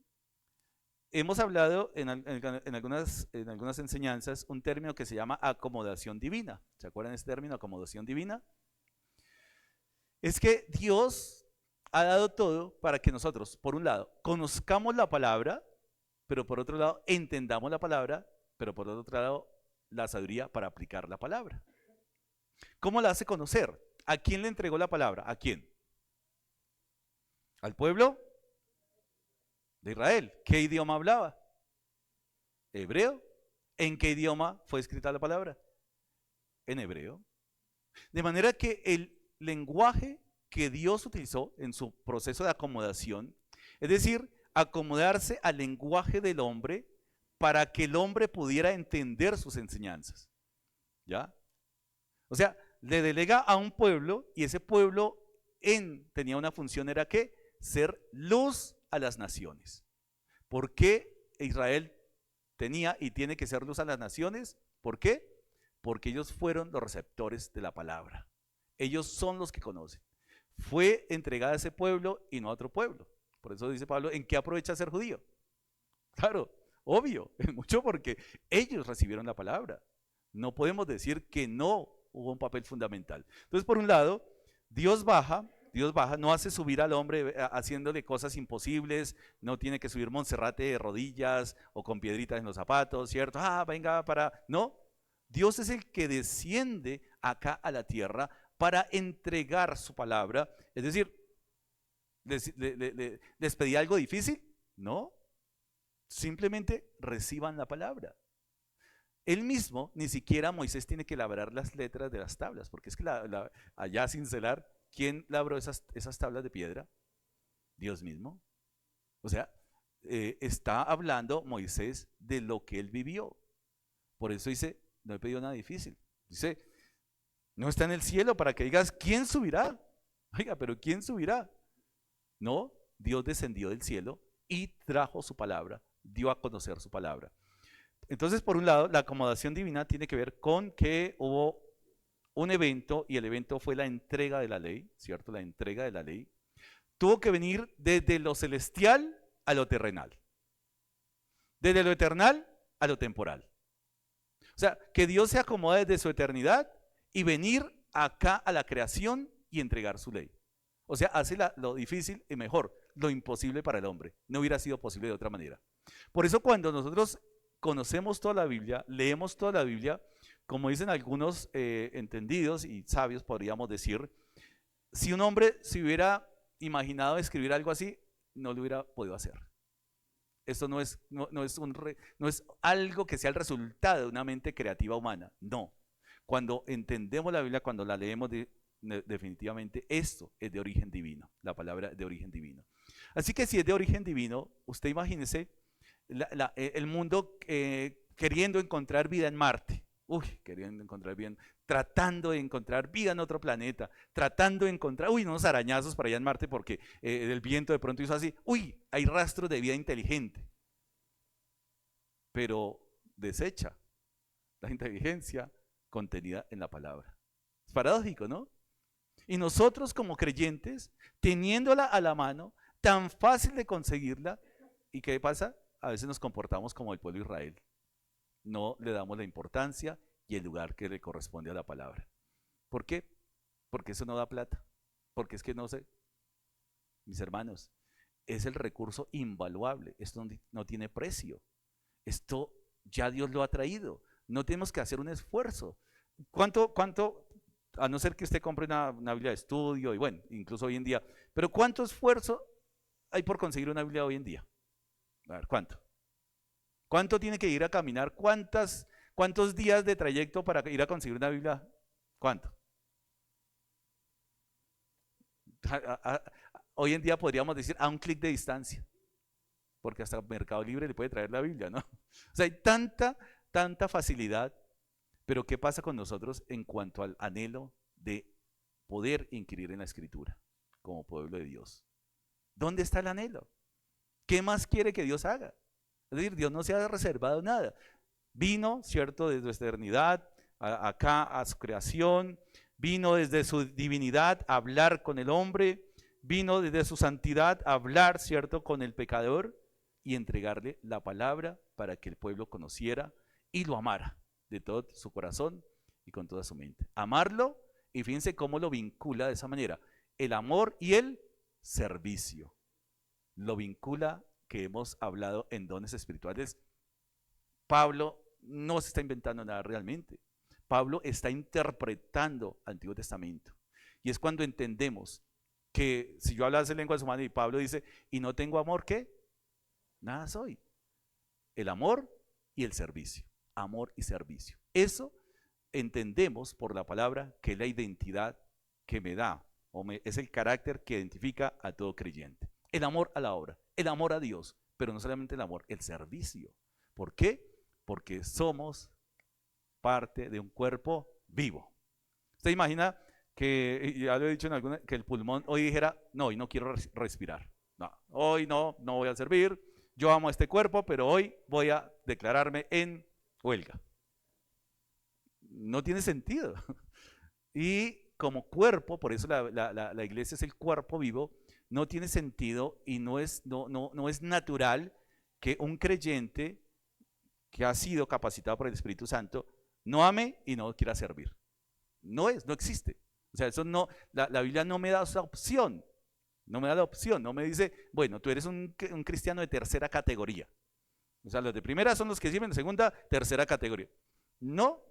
Hemos hablado en algunas enseñanzas un término que se llama acomodación divina. ¿Se acuerdan de ese término, acomodación divina? Es que Dios ha dado todo para que nosotros, por un lado, conozcamos la palabra, pero por otro lado, entendamos la palabra, pero por otro lado, la sabiduría para aplicar la palabra. ¿Cómo la hace conocer? ¿A quién le entregó la palabra? ¿A quién? ¿Al pueblo de Israel? ¿Qué idioma hablaba? Hebreo. ¿En qué idioma fue escrita la palabra? En hebreo. De manera que el lenguaje que Dios utilizó en su proceso de acomodación, es decir, acomodarse al lenguaje del hombre para que el hombre pudiera entender sus enseñanzas. ¿Ya? O sea, le delega a un pueblo y ese pueblo tenía una función, era ¿qué? Ser luz a las naciones. ¿Por qué Israel tenía y tiene que ser luz a las naciones? ¿Por qué? Porque ellos fueron los receptores de la palabra. Ellos son los que conocen. Fue entregada a ese pueblo y no a otro pueblo. Por eso dice Pablo, ¿en qué aprovecha ser judío? Claro, obvio, es mucho porque ellos recibieron la palabra. No podemos decir que no hubo un papel fundamental. Entonces, por un lado, Dios baja, no hace subir al hombre haciéndole cosas imposibles, no tiene que subir Monserrate de rodillas o con piedritas en los zapatos, ¿cierto? Venga, no. Dios es el que desciende acá a la tierra para entregar su palabra. Es decir, ¿les pedí algo difícil? No. Simplemente reciban la palabra. Él mismo, ni siquiera Moisés tiene que labrar las letras de las tablas, porque es que allá sin celar, ¿quién labró esas tablas de piedra? Dios mismo. O sea, está hablando Moisés de lo que él vivió. Por eso dice, no he pedido nada difícil. Dice, no está en el cielo para que digas, ¿quién subirá? Oiga, pero ¿quién subirá? No, Dios descendió del cielo y trajo su palabra, dio a conocer su palabra. Entonces, por un lado, la acomodación divina tiene que ver con que hubo un evento y el evento fue la entrega de la ley, ¿cierto? La entrega de la ley. Tuvo que venir desde lo celestial a lo terrenal, desde lo eternal a lo temporal. O sea, que Dios se acomoda desde su eternidad y venir acá a la creación y entregar su ley. O sea, hace lo difícil y mejor, lo imposible para el hombre. No hubiera sido posible de otra manera. Por eso cuando nosotros conocemos toda la Biblia, leemos toda la Biblia, como dicen algunos entendidos y sabios, podríamos decir, si un hombre se hubiera imaginado escribir algo así, no lo hubiera podido hacer. Esto no es algo que sea el resultado de una mente creativa humana, no. Cuando entendemos la Biblia, cuando la leemos, definitivamente esto es de origen divino, la palabra es de origen divino. Así que si es de origen divino, usted imagínese el mundo queriendo encontrar vida en Marte, queriendo encontrar vida, tratando de encontrar vida en otro planeta, tratando de encontrar, unos arañazos para allá en Marte porque el viento de pronto hizo así, hay rastros de vida inteligente, pero desecha la inteligencia contenida en la palabra. Es paradójico, ¿no? Y nosotros como creyentes, teniéndola a la mano, tan fácil de conseguirla, ¿y qué pasa? A veces nos comportamos como el pueblo de Israel. No le damos la importancia y el lugar que le corresponde a la palabra. ¿Por qué? Porque eso no da plata. Porque es que no sé, mis hermanos, es el recurso invaluable. Esto no tiene precio. Esto ya Dios lo ha traído. No tenemos que hacer un esfuerzo. ¿Cuánto? A no ser que usted compre una Biblia de estudio, y bueno, incluso hoy en día, pero ¿cuánto esfuerzo hay por conseguir una Biblia hoy en día? A ver, ¿cuánto? ¿Cuánto tiene que ir a caminar? ¿Cuántos días de trayecto para ir a conseguir una Biblia? ¿Cuánto? Hoy en día podríamos decir a un clic de distancia, porque hasta Mercado Libre le puede traer la Biblia, ¿no? O sea, hay tanta facilidad, pero ¿qué pasa con nosotros en cuanto al anhelo de poder inquirir en la Escritura como pueblo de Dios? ¿Dónde está el anhelo? ¿Qué más quiere que Dios haga? Es decir, Dios no se ha reservado nada. Vino, ¿cierto?, desde su eternidad acá a su creación, vino desde su divinidad a hablar con el hombre, vino desde su santidad a hablar, ¿cierto?, con el pecador y entregarle la palabra para que el pueblo conociera y lo amara de todo su corazón y con toda su mente. Amarlo, y fíjense cómo lo vincula de esa manera, el amor y el servicio. Lo vincula, que hemos hablado en dones espirituales. Pablo no se está inventando nada realmente. Pablo está interpretando el Antiguo Testamento. Y es cuando entendemos que si yo hablase lenguas humanas y Pablo dice, y no tengo amor, ¿qué? Nada soy. El amor y el servicio. Amor y servicio. Eso entendemos por la palabra que es la identidad que me da, es el carácter que identifica a todo creyente. El amor a la obra, el amor a Dios, pero no solamente el amor, el servicio. ¿Por qué? Porque somos parte de un cuerpo vivo. ¿Usted imagina que, ya lo he dicho en alguna, que el pulmón hoy dijera, no, hoy no quiero respirar, no, hoy no voy a servir, yo amo a este cuerpo, pero hoy voy a declararme en huelga? No tiene sentido. Y como cuerpo, por eso la iglesia es el cuerpo vivo, no tiene sentido y no es natural que un creyente que ha sido capacitado por el Espíritu Santo no ame y no quiera servir. No existe. O sea, eso no, la Biblia no me da esa opción. No me da la opción, no me dice, bueno, tú eres un cristiano de tercera categoría. O sea, los de primera son los que sirven, de segunda, tercera categoría. No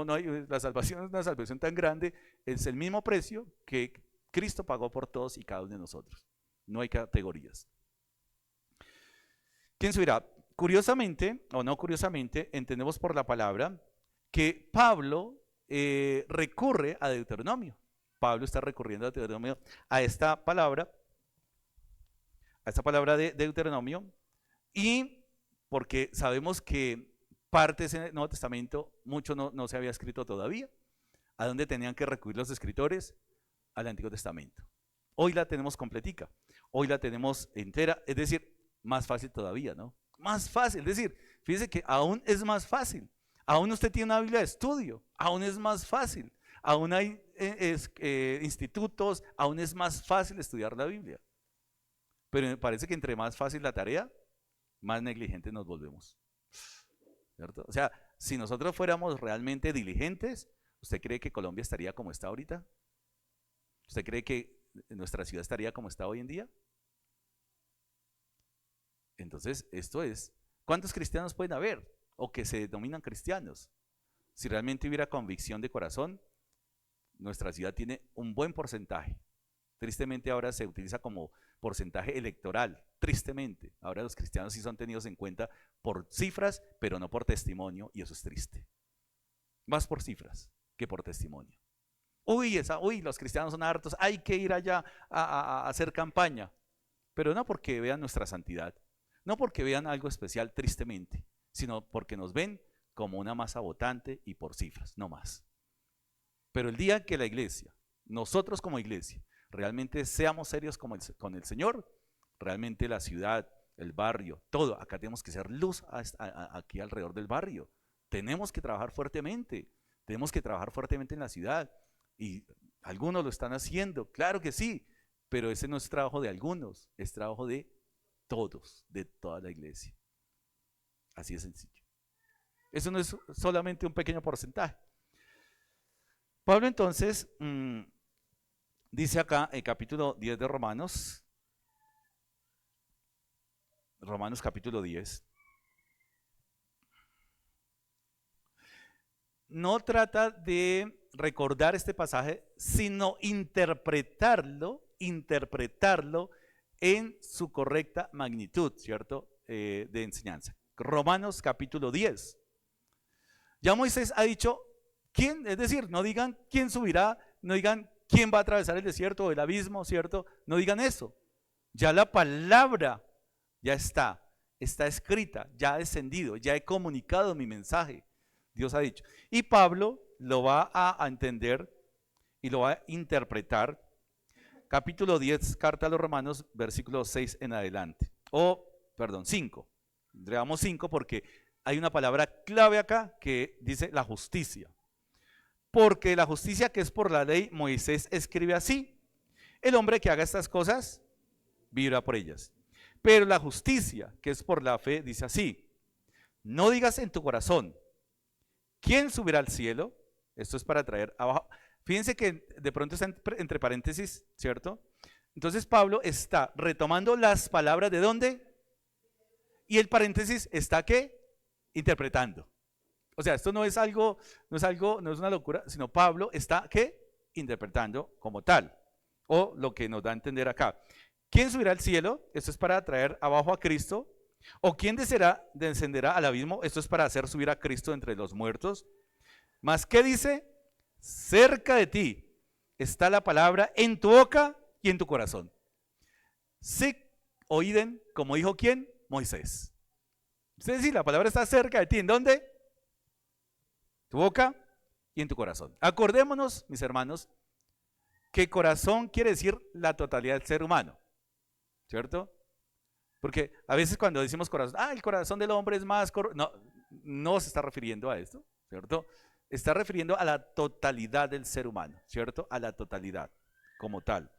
hay, la salvación es una salvación tan grande, es el mismo precio que Cristo pagó por todos y cada uno de nosotros. No hay categorías. ¿Quién subirá? Curiosamente, o no curiosamente, entendemos por la palabra que Pablo recurre a Deuteronomio. Pablo está recurriendo a Deuteronomio, a esta palabra de Deuteronomio, y porque sabemos que partes en el Nuevo Testamento, mucho no se había escrito todavía. ¿A dónde tenían que recurrir los escritores? Al Antiguo Testamento. Hoy la tenemos completica, hoy la tenemos entera, es decir, más fácil todavía, ¿no? Más fácil, es decir, fíjese que aún es más fácil. Aún usted tiene una Biblia de estudio, aún es más fácil. Aún hay institutos, aún es más fácil estudiar la Biblia. Pero me parece que entre más fácil la tarea, más negligentes nos volvemos. ¿Cierto? O sea, si nosotros fuéramos realmente diligentes, ¿usted cree que Colombia estaría como está ahorita? ¿Usted cree que nuestra ciudad estaría como está hoy en día? Entonces, esto es, ¿cuántos cristianos pueden haber? O que se denominan cristianos. Si realmente hubiera convicción de corazón, nuestra ciudad tiene un buen porcentaje. Tristemente ahora se utiliza como porcentaje electoral, tristemente. Ahora los cristianos sí son tenidos en cuenta por cifras, pero no por testimonio, y eso es triste. Más por cifras que por testimonio. Uy, los cristianos son hartos, hay que ir allá a hacer campaña. Pero no porque vean nuestra santidad, no porque vean algo especial tristemente, sino porque nos ven como una masa votante y por cifras, no más. Pero el día que la iglesia, nosotros como iglesia, realmente seamos serios con el Señor, realmente la ciudad, el barrio, todo, acá tenemos que ser luz aquí alrededor del barrio. Tenemos que trabajar fuertemente en la ciudad, y algunos lo están haciendo, claro que sí, pero ese no es trabajo de algunos, es trabajo de todos, de toda la iglesia. Así de sencillo. Eso no es solamente un pequeño porcentaje. Pablo entonces dice acá en capítulo 10 de Romanos capítulo 10, no trata de recordar este pasaje, sino interpretarlo en su correcta magnitud, ¿cierto? De enseñanza. Romanos capítulo 10. Ya Moisés ha dicho, ¿quién? Es decir, no digan quién subirá, no digan quién va a atravesar el desierto o el abismo, ¿cierto? No digan eso. Ya la palabra ya está escrita, ya ha descendido, ya he comunicado mi mensaje. Dios ha dicho. Y Pablo lo va a entender y lo va a interpretar. Capítulo 10, carta a los Romanos, versículo 6 en adelante. 5. Leamos 5 porque hay una palabra clave acá que dice la justicia. Porque la justicia que es por la ley, Moisés escribe así: el hombre que haga estas cosas vivirá por ellas. Pero la justicia que es por la fe dice así: no digas en tu corazón, ¿quién subirá al cielo? Esto es para traer abajo. Fíjense que de pronto está entre paréntesis, ¿cierto? Entonces Pablo está retomando las palabras ¿de dónde? Y el paréntesis está ¿qué? Interpretando. O sea, esto no es una locura, sino Pablo está ¿qué? Interpretando como tal. O lo que nos da a entender acá. ¿Quién subirá al cielo? Esto es para traer abajo a Cristo. ¿O quién descenderá al abismo? Esto es para hacer subir a Cristo entre los muertos. ¿Más qué dice? Cerca de ti está la palabra en tu boca y en tu corazón. Sic oiden, como dijo ¿quién? Moisés. Es decir, la palabra está cerca de ti. ¿En dónde? Tu boca y en tu corazón. Acordémonos, mis hermanos, que corazón quiere decir la totalidad del ser humano, ¿cierto? Porque a veces cuando decimos corazón, el corazón del hombre es más... No se está refiriendo a esto, ¿cierto? Está refiriendo a la totalidad del ser humano, ¿cierto? A la totalidad como tal.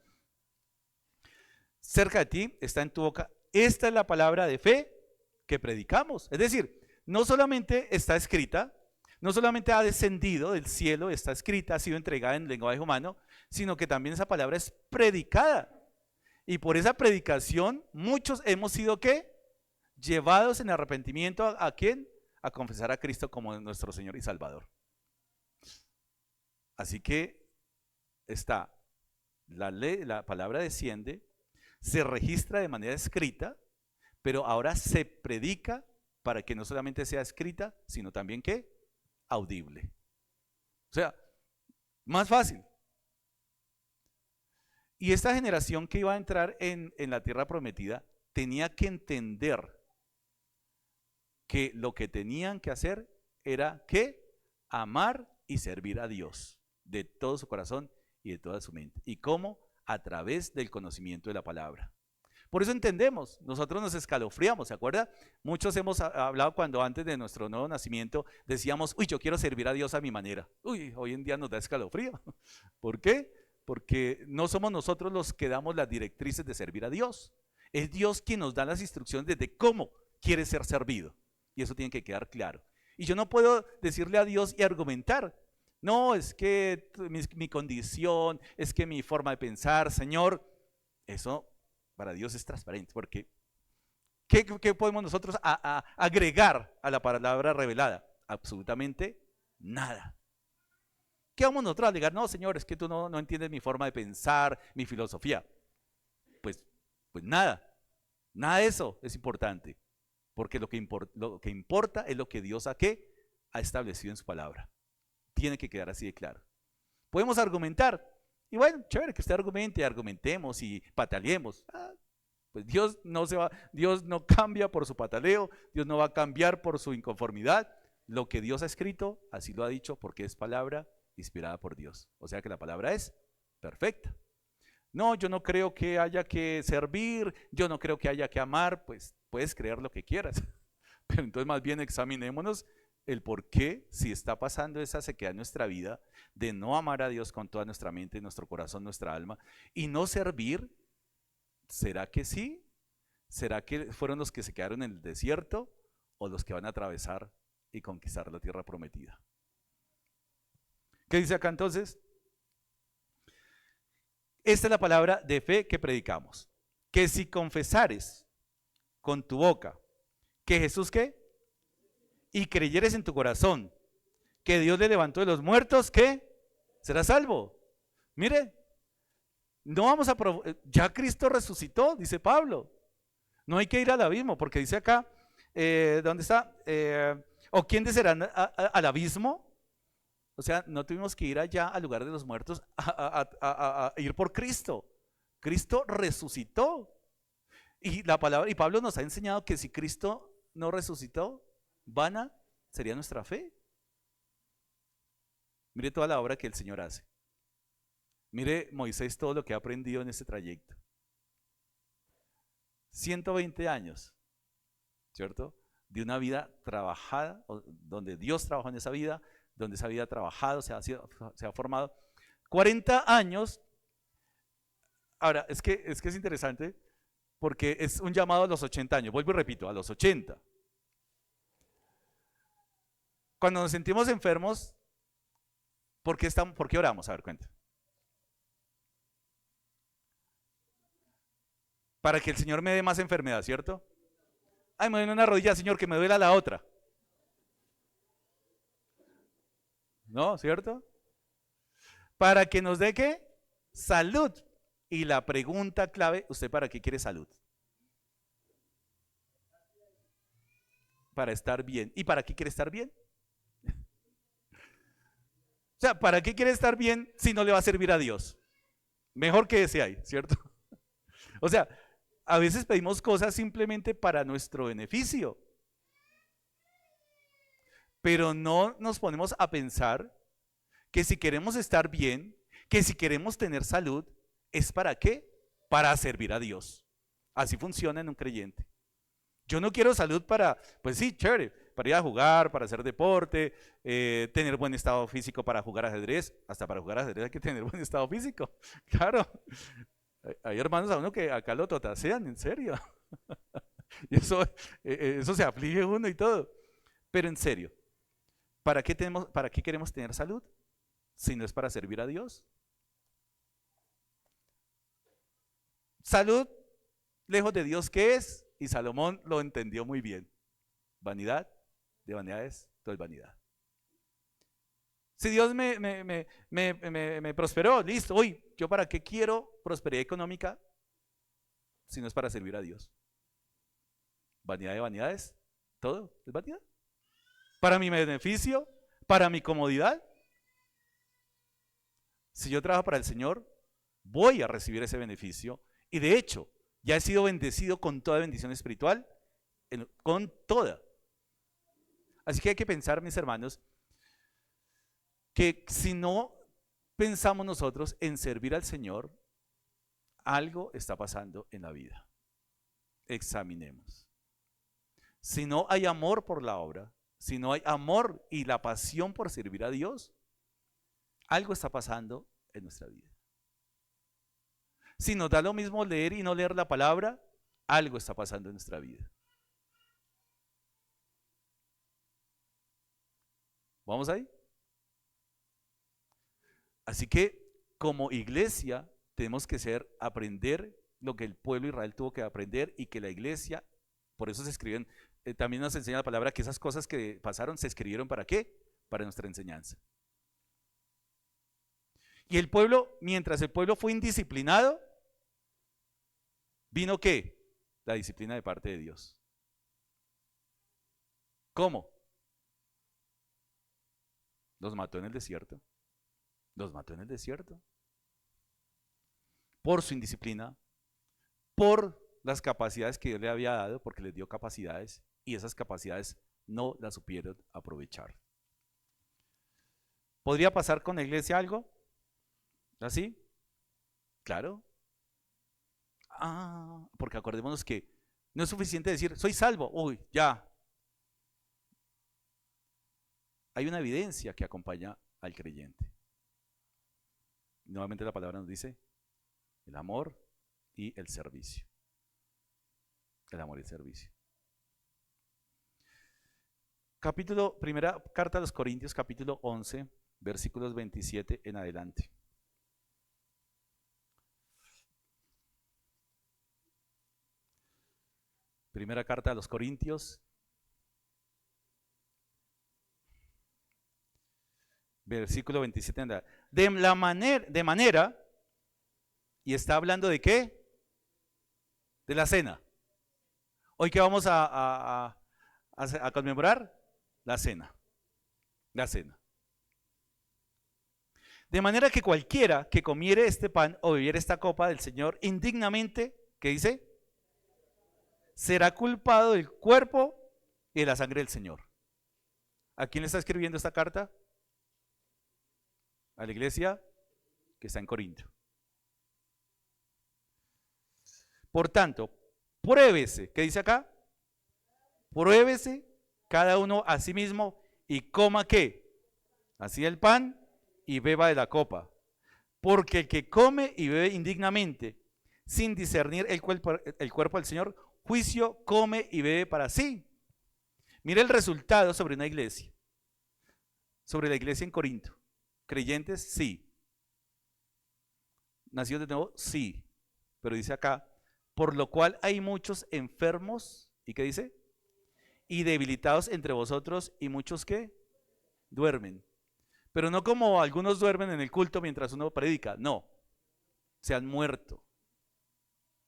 cerca de ti, está en tu boca. Esta es la palabra de fe que predicamos. Es decir, no solamente está escrita, no solamente ha descendido del cielo, está escrita, ha sido entregada en lenguaje humano, sino que también esa palabra es predicada. Y por esa predicación muchos hemos sido ¿qué? Llevados en arrepentimiento ¿a quién? A confesar a Cristo como nuestro Señor y Salvador. Así que está la ley, la palabra desciende, se registra de manera escrita, pero ahora se predica para que no solamente sea escrita, sino también ¿qué? Audible. O sea, más fácil. Y esta generación que iba a entrar en la tierra prometida tenía que entender que lo que tenían que hacer era ¿qué? Amar y servir a Dios de todo su corazón y de toda su mente. ¿Y cómo? A través del conocimiento de la palabra. Por eso entendemos, nosotros nos escalofriamos, ¿se acuerda? Muchos hemos hablado cuando antes de nuestro nuevo nacimiento decíamos, uy, yo quiero servir a Dios a mi manera. Uy, hoy en día nos da escalofrío. ¿Por qué? Porque no somos nosotros los que damos las directrices de servir a Dios. Es Dios quien nos da las instrucciones de cómo quiere ser servido. Y eso tiene que quedar claro. Y yo no puedo decirle a Dios y argumentar. No, es que mi condición, es que mi forma de pensar, Señor, eso para Dios es transparente, porque ¿qué podemos nosotros agregar a la palabra revelada? Absolutamente nada. ¿Qué vamos nosotros a alegar? No, Señor, es que tú no entiendes mi forma de pensar, mi filosofía. Pues nada de eso es importante, porque lo que importa es lo que Dios ha establecido en su palabra. Tiene que quedar así de claro. Podemos argumentar, y bueno, chévere que usted argumente y argumentemos y pataleemos. Pues Dios no cambia por su pataleo, Dios no va a cambiar por su inconformidad. Lo que Dios ha escrito, así lo ha dicho, porque es palabra inspirada por Dios. O sea que la palabra es perfecta. No, yo no creo que haya que servir, yo no creo que haya que amar. Pues puedes creer lo que quieras, pero entonces más bien examinémonos el por qué, si está pasando esa sequedad en nuestra vida de no amar a Dios con toda nuestra mente, nuestro corazón, nuestra alma, y no servir. ¿Será que sí? ¿Será que fueron los que se quedaron en el desierto o los que van a atravesar y conquistar la tierra prometida? ¿Qué dice acá entonces? Esta es la palabra de fe que predicamos. Que si confesares con tu boca que Jesús ¿qué? Y creyeres en tu corazón que Dios le levantó de los muertos, ¿qué? Serás salvo. Mire, no vamos a ya Cristo resucitó, dice Pablo. No hay que ir al abismo, porque dice acá, ¿dónde está? ¿O quién descerá al abismo? O sea, no tuvimos que ir allá al lugar de los muertos a ir por Cristo. Cristo resucitó. Y la palabra, y Pablo nos ha enseñado que si Cristo no resucitó, vana sería nuestra fe. Mire toda la obra que el Señor hace. Mire Moisés todo lo que ha aprendido en este trayecto. 120 años, ¿cierto? De una vida trabajada, donde Dios trabajó en esa vida, donde esa vida ha trabajado, se ha formado. 40 años. Ahora, es que es interesante porque es un llamado a los 80 años. Vuelvo y repito, a los 80. Cuando nos sentimos enfermos, ¿por qué oramos? A ver, cuenta. Para que el Señor me dé más enfermedad, ¿cierto? Ay, me duele una rodilla, Señor, que me duela la otra. ¿No? ¿Cierto? Para que nos dé ¿qué? Salud. Y la pregunta clave, ¿usted para qué quiere salud? Para estar bien. ¿Y para qué quiere estar bien? O sea, ¿para qué quiere estar bien si no le va a servir a Dios? Mejor que ese hay, ¿cierto? O sea, a veces pedimos cosas simplemente para nuestro beneficio, pero no nos ponemos a pensar que si queremos estar bien, que si queremos tener salud, ¿es para qué? Para servir a Dios. Así funciona en un creyente. Yo no quiero salud para, pues sí, chévere, para ir a jugar, para hacer deporte, tener buen estado físico para jugar ajedrez. Hasta para jugar ajedrez hay que tener buen estado físico, claro. Hay hermanos a uno que acá lo totasean, en serio. Y eso se aflige uno y todo. Pero en serio, para qué queremos tener salud? Si no es para servir a Dios. Salud, lejos de Dios, ¿qué es? Y Salomón lo entendió muy bien. Vanidad, de vanidades, todo es vanidad. Si Dios me prosperó, listo. Uy, ¿yo para qué quiero prosperidad económica si no es para servir a Dios? Vanidad de vanidades, todo es vanidad. Para mi beneficio, para mi comodidad. Si yo trabajo para el Señor, voy a recibir ese beneficio. Y de hecho, ya he sido bendecido con toda bendición espiritual, con toda. Así que hay que pensar, mis hermanos, que si no pensamos nosotros en servir al Señor, algo está pasando en la vida. Examinemos. Si no hay amor por la obra, si no hay amor y la pasión por servir a Dios, algo está pasando en nuestra vida. Si nos da lo mismo leer y no leer la palabra, algo está pasando en nuestra vida. ¿Vamos ahí? Así que como iglesia tenemos que aprender lo que el pueblo de Israel tuvo que aprender y que la iglesia, por eso se escriben, también nos enseña la palabra que esas cosas que pasaron se escribieron ¿para qué? Para nuestra enseñanza. Y el pueblo, mientras el pueblo fue indisciplinado, ¿vino qué? La disciplina de parte de Dios. ¿Cómo? Los mató en el desierto. Los mató en el desierto. Por su indisciplina, por las capacidades que Dios le había dado, porque les dio capacidades y esas capacidades no las supieron aprovechar. ¿Podría pasar con la iglesia algo? ¿Así? Claro. Porque acordémonos que no es suficiente decir, soy salvo, uy, ya. Hay una evidencia que acompaña al creyente. Nuevamente la palabra nos dice el amor y el servicio. El amor y el servicio. Primera carta a los Corintios, capítulo 11, versículos 27 en adelante. Primera carta a los Corintios, versículo 27 en adelante. De manera, y está hablando de qué? De la cena. Hoy que vamos a conmemorar la cena. La cena. De manera que cualquiera que comiere este pan o bebiere esta copa del Señor indignamente, ¿qué dice? Será culpado del cuerpo y de la sangre del Señor. ¿A quién le está escribiendo esta carta? A la iglesia que está en Corinto. Por tanto, pruébese, ¿qué dice acá? Pruébese cada uno a sí mismo y coma ¿qué? Así el pan y beba de la copa. Porque el que come y bebe indignamente, sin discernir el cuerpo del Señor, juicio come y bebe para sí. Mire el resultado sobre una iglesia. Sobre la iglesia en Corinto. ¿Creyentes? Sí. ¿Nacidos de nuevo? Sí. Pero dice acá, por lo cual hay muchos enfermos, ¿y qué dice? Y debilitados entre vosotros, y muchos que duermen. Pero no como algunos duermen en el culto mientras uno predica, no. Se han muerto.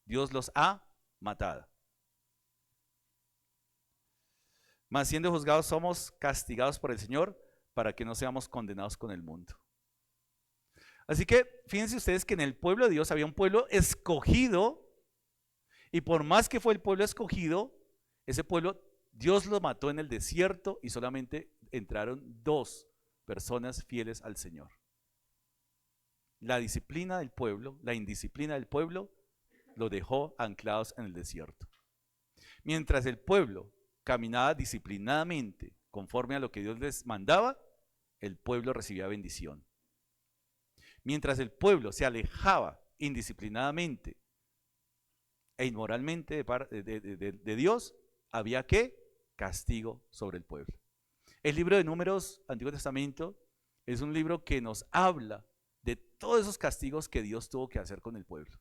Dios los ha matado. Mas siendo juzgados somos castigados por el Señor para que no seamos condenados con el mundo. Así que fíjense ustedes que en el pueblo de Dios había un pueblo escogido y por más que fue el pueblo escogido, ese pueblo Dios lo mató en el desierto y solamente entraron 2 personas fieles al Señor. La disciplina del pueblo, la indisciplina del pueblo lo dejó anclados en el desierto. Mientras el pueblo caminaba disciplinadamente conforme a lo que Dios les mandaba, el pueblo recibía bendición. Mientras el pueblo se alejaba indisciplinadamente e inmoralmente de Dios, había ¿qué? Castigo sobre el pueblo. El libro de Números, Antiguo Testamento, es un libro que nos habla de todos esos castigos que Dios tuvo que hacer con el pueblo.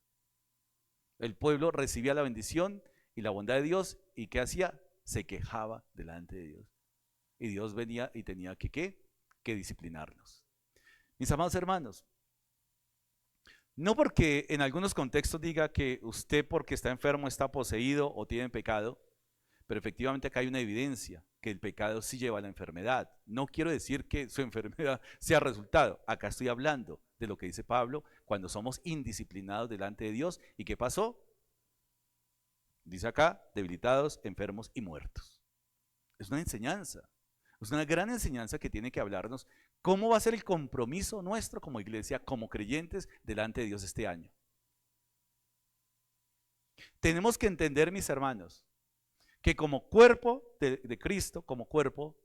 El pueblo recibía la bendición y la bondad de Dios, y ¿qué hacía? Se quejaba delante de Dios. Y Dios venía y tenía que ¿qué? Que disciplinarlos. Mis amados hermanos, no porque en algunos contextos diga que usted porque está enfermo está poseído o tiene pecado, pero efectivamente acá hay una evidencia que el pecado sí lleva a la enfermedad. No quiero decir que su enfermedad sea resultado. Acá estoy hablando de lo que dice Pablo cuando somos indisciplinados delante de Dios. ¿Y qué pasó? Dice acá, debilitados, enfermos y muertos. Es una enseñanza. Es una gran enseñanza que tiene que hablarnos cómo va a ser el compromiso nuestro como iglesia, como creyentes delante de Dios este año. Tenemos que entender, mis hermanos, que como cuerpo de Cristo, como cuerpo,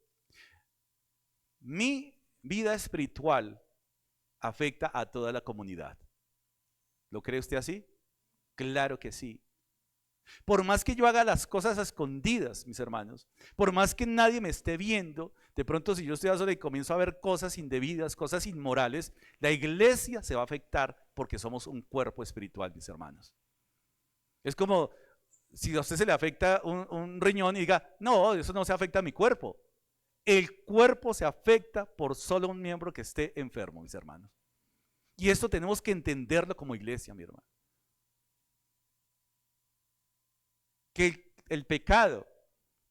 mi vida espiritual afecta a toda la comunidad. ¿Lo cree usted así? Claro que sí. Por más que yo haga las cosas a escondidas, mis hermanos, por más que nadie me esté viendo, de pronto si yo estoy a solas y comienzo a ver cosas indebidas, cosas inmorales, la iglesia se va a afectar porque somos un cuerpo espiritual, mis hermanos. Es como si a usted se le afecta un riñón y diga, no, eso no se afecta a mi cuerpo. El cuerpo se afecta por solo un miembro que esté enfermo, mis hermanos. Y esto tenemos que entenderlo como iglesia, mi hermano. Que el pecado,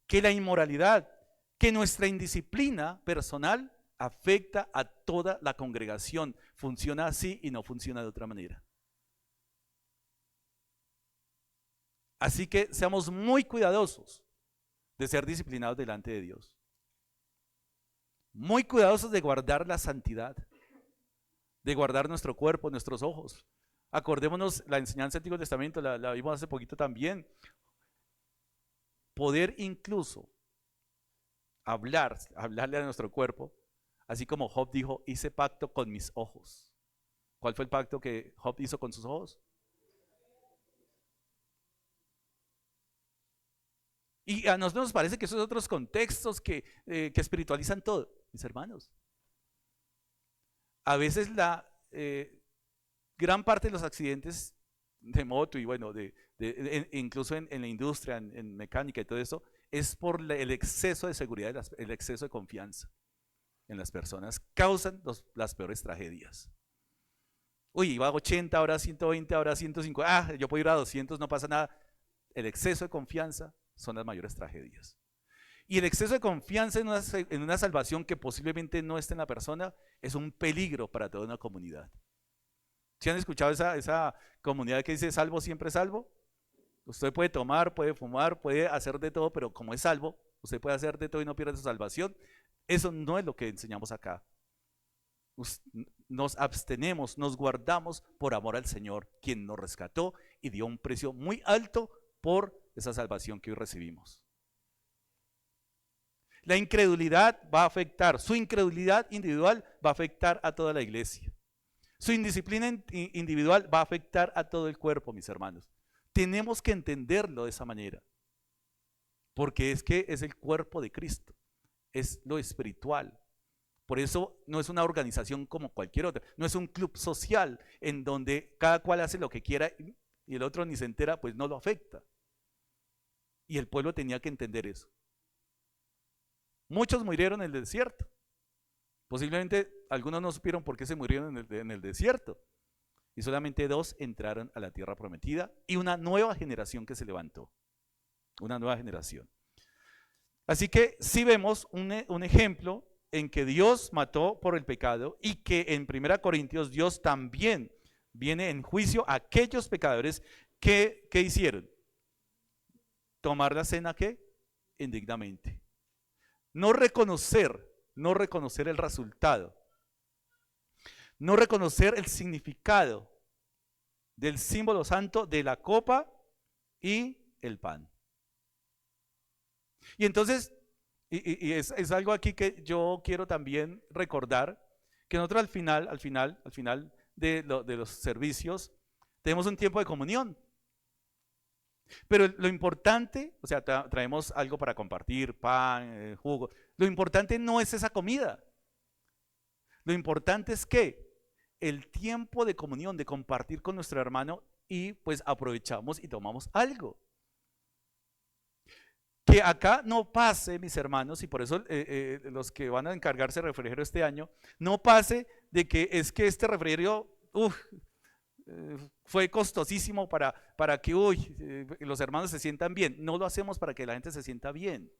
que la inmoralidad, que nuestra indisciplina personal afecta a toda la congregación. Funciona así y no funciona de otra manera. Así que seamos muy cuidadosos de ser disciplinados delante de Dios. Muy cuidadosos de guardar la santidad, de guardar nuestro cuerpo, nuestros ojos. Acordémonos la enseñanza del Antiguo Testamento, la vimos hace poquito también. Poder incluso hablarle a nuestro cuerpo, así como Job dijo, hice pacto con mis ojos. ¿Cuál fue el pacto que Job hizo con sus ojos? Y a nosotros nos parece que esos otros contextos que espiritualizan todo, mis hermanos. A veces la gran parte de los accidentes de moto y bueno, incluso en la industria, en mecánica y todo eso, es por el exceso de seguridad, el exceso de confianza en las personas, causan las peores tragedias. Uy, iba a 80, ahora 120, ahora 150, yo puedo ir a 200, no pasa nada. El exceso de confianza son las mayores tragedias. Y el exceso de confianza en una salvación que posiblemente no esté en la persona es un peligro para toda una comunidad. ¿Sí han escuchado esa comunidad que dice salvo siempre salvo? Usted puede tomar, puede fumar, puede hacer de todo, pero como es salvo, usted puede hacer de todo y no pierde su salvación. Eso no es lo que enseñamos acá. Nos abstenemos, nos guardamos por amor al Señor, quien nos rescató y dio un precio muy alto por esa salvación que hoy recibimos. La incredulidad va a afectar, su incredulidad individual va a afectar a toda la iglesia. Su indisciplina individual va a afectar a todo el cuerpo, mis hermanos. Tenemos que entenderlo de esa manera, porque es que es el cuerpo de Cristo, es lo espiritual. Por eso no es una organización como cualquier otra, no es un club social en donde cada cual hace lo que quiera y el otro ni se entera, pues no lo afecta. Y el pueblo tenía que entender eso. Muchos murieron en el desierto. Posiblemente algunos no supieron por qué se murieron en el desierto. Y solamente 2 entraron a la tierra prometida y una nueva generación que se levantó. Una nueva generación. Así que sí vemos un ejemplo en que Dios mató por el pecado y que en 1 Corintios Dios también viene en juicio a aquellos pecadores que hicieron. Tomar la cena ¿qué? Indignamente. No reconocer el resultado, no reconocer el significado del símbolo santo de la copa y el pan. Y entonces, es algo aquí que yo quiero también recordar, que nosotros al final de los servicios, tenemos un tiempo de comunión. Pero lo importante, o sea, traemos algo para compartir, pan, jugo. Lo importante no es esa comida. Lo importante es que el tiempo de comunión, de compartir con nuestro hermano y pues aprovechamos y tomamos algo. Que acá no pase, mis hermanos, y por eso los que van a encargarse de refrigerio este año, no pase de que es que este refrigerio fue costosísimo para que los hermanos se sientan bien. No lo hacemos para que la gente se sienta bien.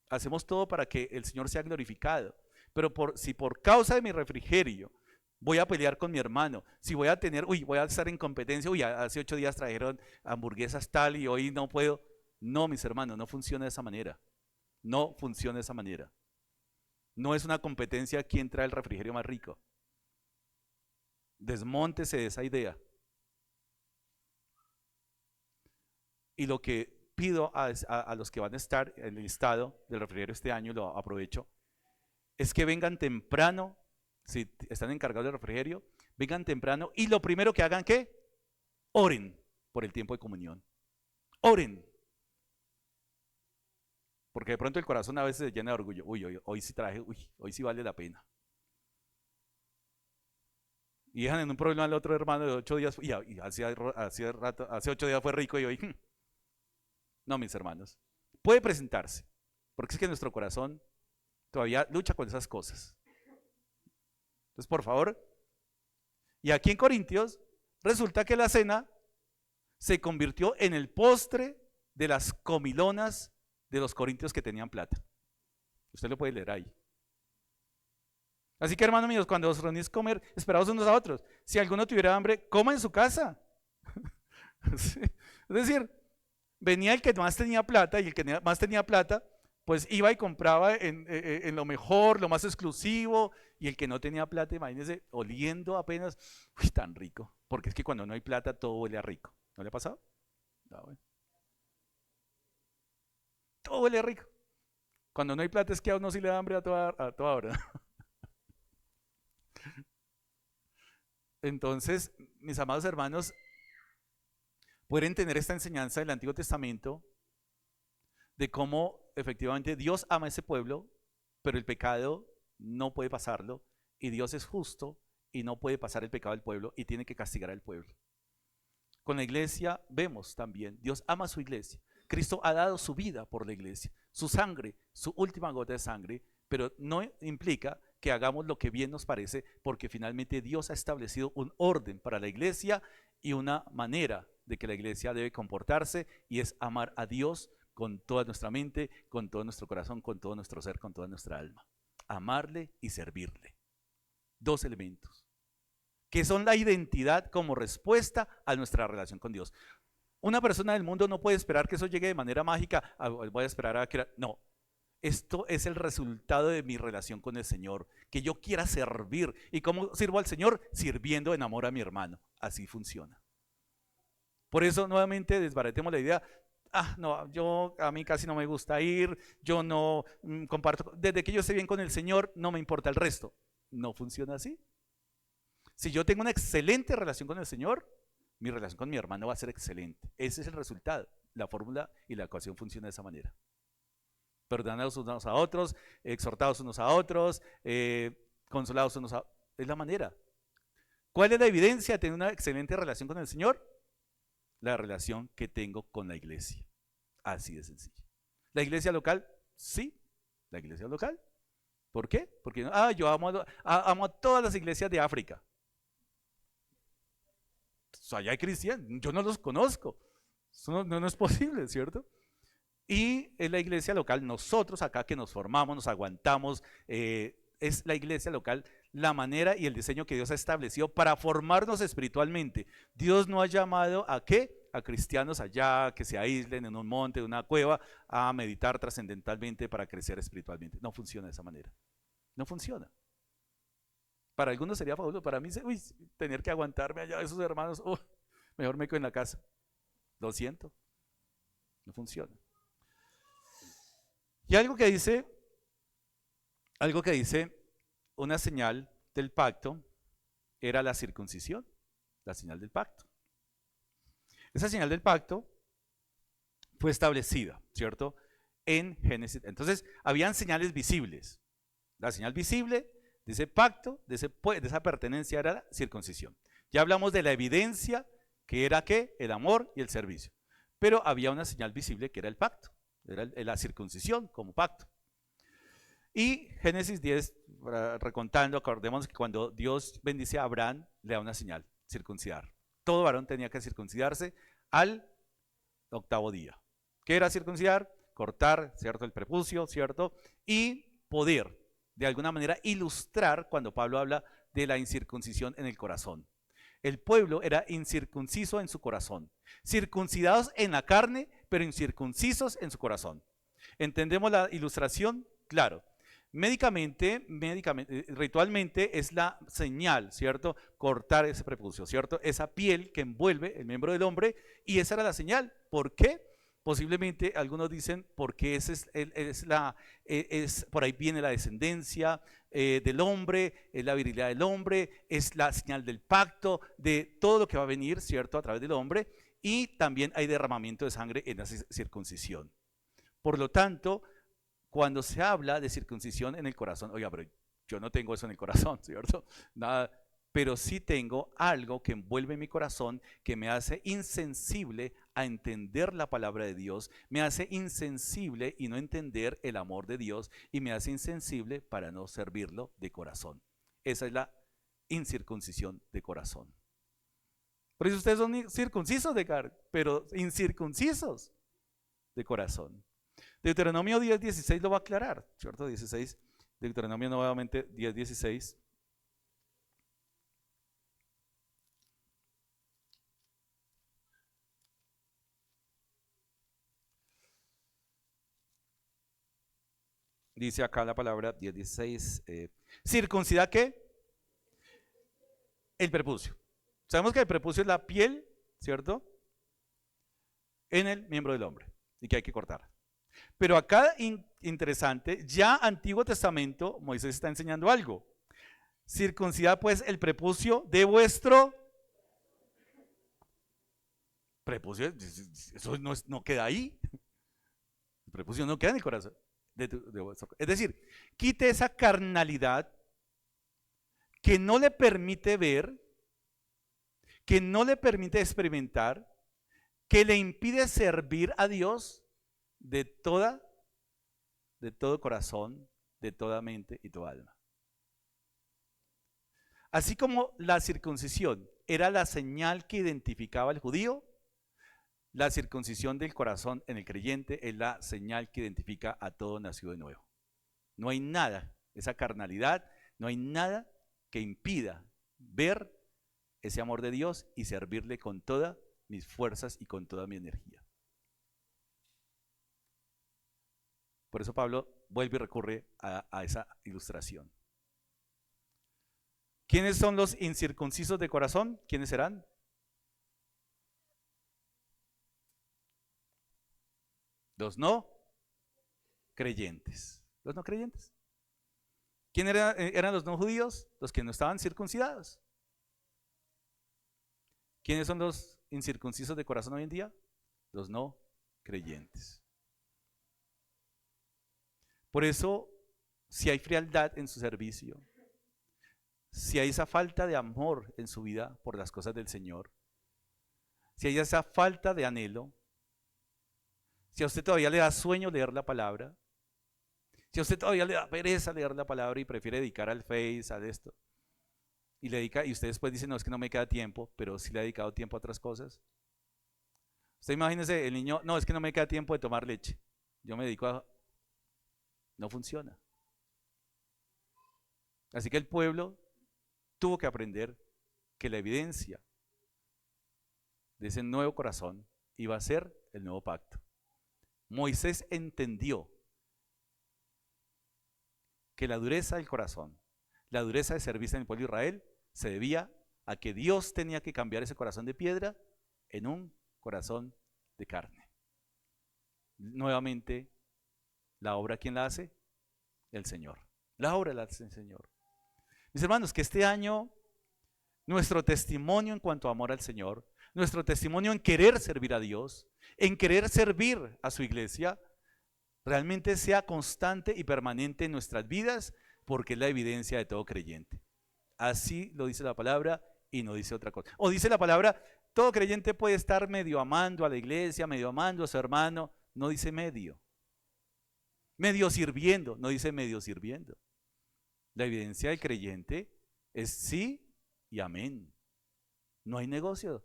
Hacemos todo para que el Señor sea glorificado. Pero si por causa de mi refrigerio voy a pelear con mi hermano, si voy a tener, voy a estar en competencia, hace 8 días trajeron hamburguesas tal y hoy no puedo. No, mis hermanos, no funciona de esa manera. No funciona de esa manera. No es una competencia quién trae el refrigerio más rico. Desmóntese de esa idea. Y lo que pido a los que van a estar en el listado del refrigerio este año, lo aprovecho, es que vengan temprano, si están encargados del refrigerio, vengan temprano y lo primero que hagan, ¿qué? Oren por el tiempo de comunión. Oren. Porque de pronto el corazón a veces se llena de orgullo. Hoy sí traje, hoy sí vale la pena. Y dejan en un problema al otro hermano de 8 días, y hace 8 días fue rico y hoy. No, mis hermanos. Puede presentarse, porque es que nuestro corazón todavía lucha con esas cosas. Entonces, por favor. Y aquí en Corintios, resulta que la cena se convirtió en el postre de las comilonas de los corintios que tenían plata. Usted lo puede leer ahí. Así que, hermanos míos, cuando os reunís a comer, esperaos unos a otros. Si alguno tuviera hambre, coma en su casa. Sí. Es decir, venía el que más tenía plata y el que más tenía plata, pues iba y compraba en lo mejor, lo más exclusivo, y el que no tenía plata, imagínense, oliendo apenas, tan rico. Porque es que cuando no hay plata, todo huele a rico. ¿No le ha pasado? No, bueno. Todo huele rico. Cuando no hay plata es que a uno sí le da hambre a toda hora. Entonces, mis amados hermanos, pueden tener esta enseñanza del Antiguo Testamento de cómo efectivamente Dios ama a ese pueblo, pero el pecado no puede pasarlo, y Dios es justo y no puede pasar el pecado del pueblo y tiene que castigar al pueblo. Con la iglesia vemos también, Dios ama a su iglesia. Cristo ha dado su vida por la iglesia, su sangre, su última gota de sangre, pero no implica que hagamos lo que bien nos parece, porque finalmente Dios ha establecido un orden para la iglesia y una manera de que la iglesia debe comportarse, y es amar a Dios con toda nuestra mente, con todo nuestro corazón, con todo nuestro ser, con toda nuestra alma. Amarle y servirle. 2 elementos que son la identidad como respuesta a nuestra relación con Dios. Una persona del mundo no puede esperar que eso llegue de manera mágica. Voy a esperar a que... No, esto es el resultado de mi relación con el Señor, que yo quiera servir. ¿Y cómo sirvo al Señor? Sirviendo en amor a mi hermano. Así funciona. Por eso nuevamente desbaratemos la idea. No, a mí casi no me gusta ir, yo no comparto. Desde que yo esté bien con el Señor, no me importa el resto. No funciona así. Si yo tengo una excelente relación con el Señor, mi relación con mi hermano va a ser excelente. Ese es el resultado. La fórmula y la ecuación funciona de esa manera. Perdonados unos a otros, exhortados unos a otros, consolados unos a otros. Es la manera. ¿Cuál es la evidencia de tener una excelente relación con el Señor? La relación que tengo con la iglesia. Así de sencillo. ¿La iglesia local? Sí, la iglesia local. ¿Por qué? Porque yo amo a todas las iglesias de África. Allá hay cristianos, yo no los conozco. Eso no es posible, ¿cierto? Y en la iglesia local, nosotros acá que nos formamos, nos aguantamos, es la iglesia local la manera y el diseño que Dios ha establecido para formarnos espiritualmente. Dios no ha llamado a ¿qué? A cristianos allá que se aíslen en un monte, en una cueva, a meditar trascendentalmente para crecer espiritualmente. No funciona de esa manera. No funciona. Para algunos sería fabuloso, para mí, tener que aguantarme allá de esos hermanos, mejor me quedo en la casa. Lo siento, no funciona. Y algo que dice una señal del pacto era la circuncisión. la señal del pacto. Esa señal del pacto fue establecida, ¿cierto? En Génesis. Entonces, habían señales visibles. La señal visible de ese pacto, de esa pertenencia era la circuncisión. Ya hablamos de la evidencia, que era ¿qué? El amor y el servicio. Pero había una señal visible que era el pacto, era la circuncisión como pacto. Y Génesis 10, recontando, acordemos que cuando Dios bendice a Abraham, le da una señal, circuncidar. Todo varón tenía que circuncidarse al octavo día. ¿Qué era circuncidar? Cortar, ¿cierto? El prepucio, ¿cierto? Y poder, de alguna manera, ilustrar cuando Pablo habla de la incircuncisión en el corazón. El pueblo era incircunciso en su corazón, circuncidados en la carne, pero incircuncisos en su corazón. ¿Entendemos la ilustración? Claro. Médicamente, ritualmente es la señal, ¿cierto? Cortar ese prepucio, ¿cierto? Esa piel que envuelve el miembro del hombre, y esa era la señal. ¿Por qué? Posiblemente algunos dicen porque por ahí viene la descendencia del hombre, es la virilidad del hombre, es la señal del pacto, de todo lo que va a venir, ¿cierto? A través del hombre, y también hay derramamiento de sangre en la circuncisión. Por lo tanto, cuando se habla de circuncisión en el corazón, oiga, pero yo no tengo eso en el corazón, ¿cierto? Nada, pero sí tengo algo que envuelve mi corazón, que me hace insensible a entender la palabra de Dios, me hace insensible y no entender el amor de Dios, y me hace insensible para no servirlo de corazón. Esa es la incircuncisión de corazón. Por eso ustedes son circuncisos de carne, pero incircuncisos de corazón. Deuteronomio 10:16 lo va a aclarar, ¿cierto? 16, Deuteronomio nuevamente 10:16. Dice acá la palabra 10:16, ¿circuncida qué? El prepucio. Sabemos que el prepucio es la piel, ¿cierto? En el miembro del hombre y que hay que cortar. Pero acá, interesante, ya Antiguo Testamento, Moisés está enseñando algo. Circuncidad pues el prepucio de vuestro prepucio, eso no queda ahí. El prepucio no queda en el corazón. Es decir, quite esa carnalidad que no le permite ver, que no le permite experimentar, que le impide servir a Dios de todo corazón, de toda mente y toda alma. Así como la circuncisión era la señal que identificaba al judío, la circuncisión del corazón en el creyente es la señal que identifica a todo nacido de nuevo. No hay nada, esa carnalidad, no hay nada que impida ver ese amor de Dios y servirle con todas mis fuerzas y con toda mi energía. Por eso Pablo vuelve y recurre a esa ilustración. ¿Quiénes son los incircuncisos de corazón? ¿Quiénes serán? Los no creyentes. Los no creyentes. ¿Quiénes eran los no judíos? Los que no estaban circuncidados. ¿Quiénes son los incircuncisos de corazón hoy en día? Los no creyentes. Por eso, si hay frialdad en su servicio, si hay esa falta de amor en su vida por las cosas del Señor, si hay esa falta de anhelo, si a usted todavía le da sueño leer la palabra, si a usted todavía le da pereza leer la palabra y prefiere dedicar al Face, a esto, y usted después dice, no, es que no me queda tiempo, pero sí le ha dedicado tiempo a otras cosas. Usted imagínese el niño, no, es que no me queda tiempo de tomar leche, yo me dedico a... No funciona. Así que el pueblo tuvo que aprender que la evidencia de ese nuevo corazón iba a ser el nuevo pacto. Moisés entendió que la dureza del corazón, la dureza de servicio en el pueblo de Israel, se debía a que Dios tenía que cambiar ese corazón de piedra en un corazón de carne. Nuevamente, ¿la obra quién la hace? El Señor. La obra la hace el Señor. Mis hermanos, que este año nuestro testimonio en cuanto a amor al Señor, nuestro testimonio en querer servir a Dios, en querer servir a su iglesia, realmente sea constante y permanente en nuestras vidas, porque es la evidencia de todo creyente. Así lo dice la palabra y no dice otra cosa. O dice la palabra, todo creyente puede estar medio amando a la iglesia, medio amando a su hermano, no dice medio. Medio sirviendo, no dice medio sirviendo. La evidencia del creyente es sí y amén. No hay negocio.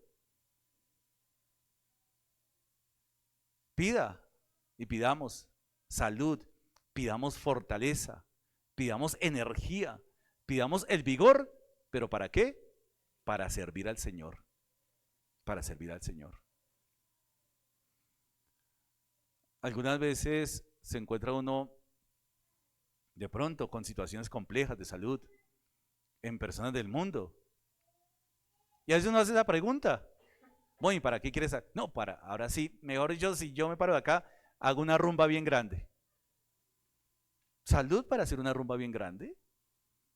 Pida y pidamos salud, pidamos fortaleza, pidamos energía, pidamos el vigor, pero ¿para qué? Para servir al Señor, para servir al Señor. Algunas veces se encuentra uno de pronto con situaciones complejas de salud en personas del mundo. Y a veces uno hace esa pregunta, bueno, ¿y para qué quieres? No, para, ahora sí, mejor dicho, si yo me paro de acá, hago una rumba bien grande. ¿Salud para hacer una rumba bien grande?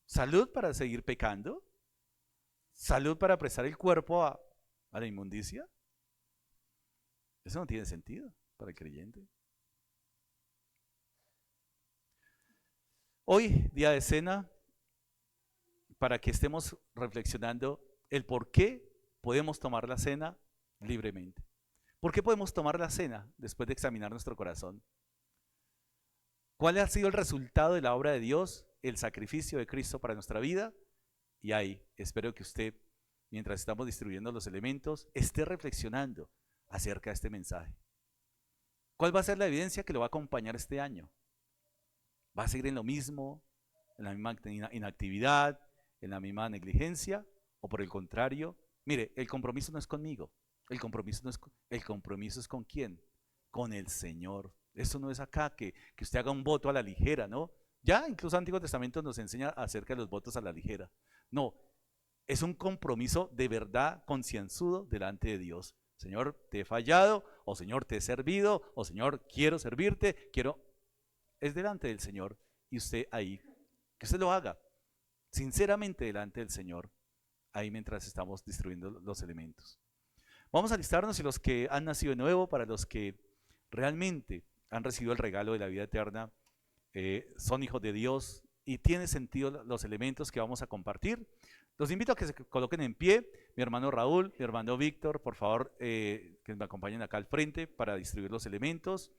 ¿Salud para seguir pecando? ¿Salud para prestar el cuerpo a la inmundicia? Eso no tiene sentido para el creyente. Hoy, día de cena, para que estemos reflexionando el por qué podemos tomar la cena libremente. ¿Por qué podemos tomar la cena después de examinar nuestro corazón? ¿Cuál ha sido el resultado de la obra de Dios, el sacrificio de Cristo para nuestra vida? Y ahí espero que usted, mientras estamos distribuyendo los elementos, esté reflexionando acerca de este mensaje. ¿Cuál va a ser la evidencia que lo va a acompañar este año? ¿Va a seguir en lo mismo, en la misma inactividad, en la misma negligencia? ¿O por el contrario? Mire, el compromiso no es conmigo. El compromiso es ¿con quién? Con el Señor. Eso no es acá que usted haga un voto a la ligera, ¿no? Ya incluso el Antiguo Testamento nos enseña acerca de los votos a la ligera. No, es un compromiso de verdad concienzudo delante de Dios. Señor, te he fallado, o Señor, te he servido, o Señor, quiero servirte, es delante del Señor, y usted ahí, que usted lo haga sinceramente delante del Señor, ahí mientras estamos distribuyendo los elementos. Vamos a listarnos, y los que han nacido de nuevo, para los que realmente han recibido el regalo de la vida eterna, son hijos de Dios y tiene sentido los elementos que vamos a compartir. Los invito a que se coloquen en pie. Mi hermano Raúl, mi hermano Víctor, por favor, que me acompañen acá al frente para distribuir los elementos.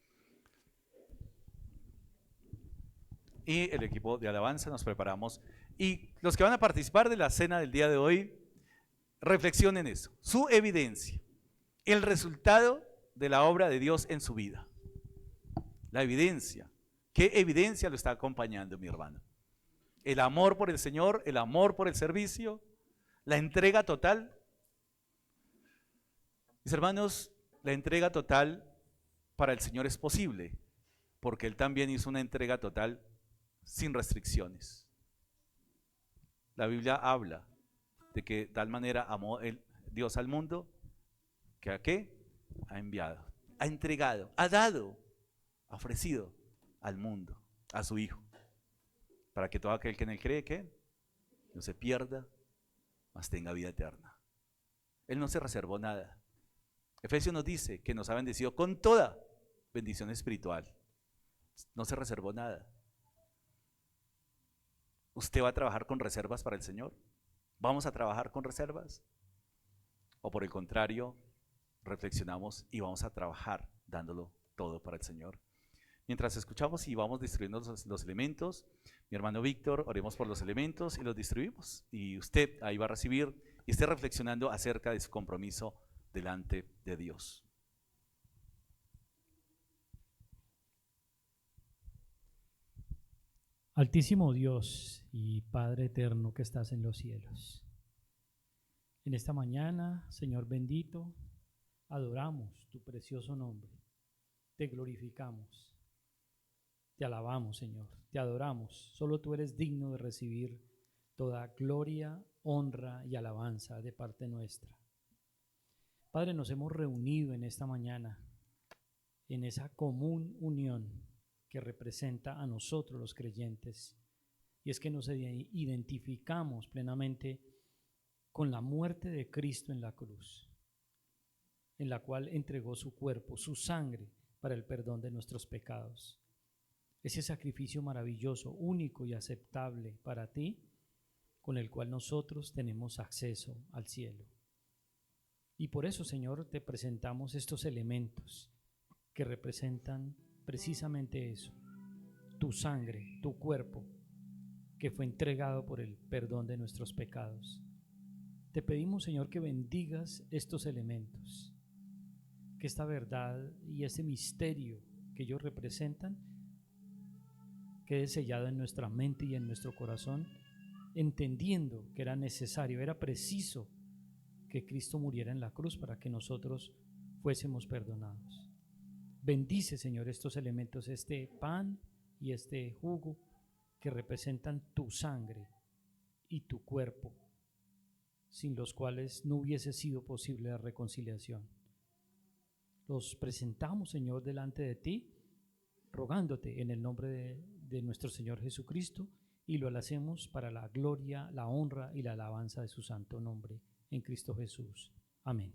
Y el equipo de alabanza, nos preparamos. Y los que van a participar de la cena del día de hoy, reflexionen eso, su evidencia, el resultado de la obra de Dios en su vida. La evidencia. ¿Qué evidencia lo está acompañando, mi hermano? El amor por el Señor, el amor por el servicio, la entrega total. Mis hermanos, la entrega total para el Señor es posible, porque Él también hizo una entrega total sin restricciones. La Biblia habla de que de tal manera amó Dios al mundo, que ¿a qué? Ha enviado, ha entregado, ha dado, ha ofrecido al mundo, a su Hijo, para que todo aquel que en Él cree, ¿qué? No se pierda, mas tenga vida eterna. Él no se reservó nada. Efesios nos dice que nos ha bendecido con toda bendición espiritual. No se reservó nada. ¿Usted va a trabajar con reservas para el Señor? ¿Vamos a trabajar con reservas? ¿O por el contrario, reflexionamos y vamos a trabajar dándolo todo para el Señor? Mientras escuchamos y vamos distribuyendo los elementos, mi hermano Víctor, oremos por los elementos y los distribuimos. Y usted ahí va a recibir y esté reflexionando acerca de su compromiso delante de Dios. Altísimo Dios y Padre eterno que estás en los cielos, en esta mañana, Señor bendito, adoramos tu precioso nombre, te glorificamos, te alabamos, Señor, te adoramos. Solo tú eres digno de recibir toda gloria, honra y alabanza de parte nuestra. Padre, nos hemos reunido en esta mañana en esa común unión que representa a nosotros los creyentes, y es que nos identificamos plenamente con la muerte de Cristo en la cruz, en la cual entregó su cuerpo, su sangre, para el perdón de nuestros pecados. Ese sacrificio maravilloso, único y aceptable para ti, con el cual nosotros tenemos acceso al cielo. Y por eso, Señor, te presentamos estos elementos que representan precisamente eso, tu sangre, tu cuerpo, que fue entregado por el perdón de nuestros pecados. Te pedimos, Señor, que bendigas estos elementos, que esta verdad y ese misterio que ellos representan quede sellado en nuestra mente y en nuestro corazón, entendiendo que era necesario, era preciso que Cristo muriera en la cruz para que nosotros fuésemos perdonados. Bendice, Señor, estos elementos, este pan y este jugo que representan tu sangre y tu cuerpo, sin los cuales no hubiese sido posible la reconciliación. Los presentamos, Señor, delante de ti, rogándote en el nombre de nuestro Señor Jesucristo, y lo hacemos para la gloria, la honra y la alabanza de su santo nombre, en Cristo Jesús. Amén.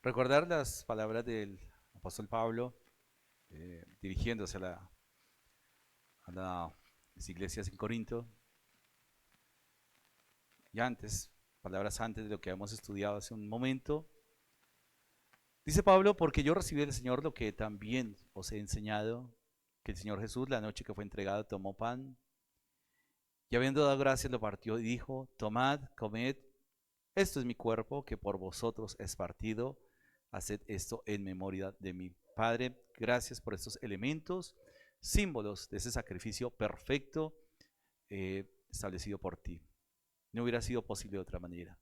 Recordar las palabras del apóstol Pablo dirigiéndose a las iglesias en Corinto, y antes, palabras antes de lo que hemos estudiado hace un momento. Dice Pablo: porque yo recibí del Señor lo que también os he enseñado, que el Señor Jesús, la noche que fue entregado, tomó pan, y habiendo dado gracias, lo partió y dijo: tomad, comed, esto es mi cuerpo, que por vosotros es partido, haced esto en memoria de mí. Padre, gracias por estos elementos, símbolos de ese sacrificio perfecto establecido por ti. No hubiera sido posible de otra manera.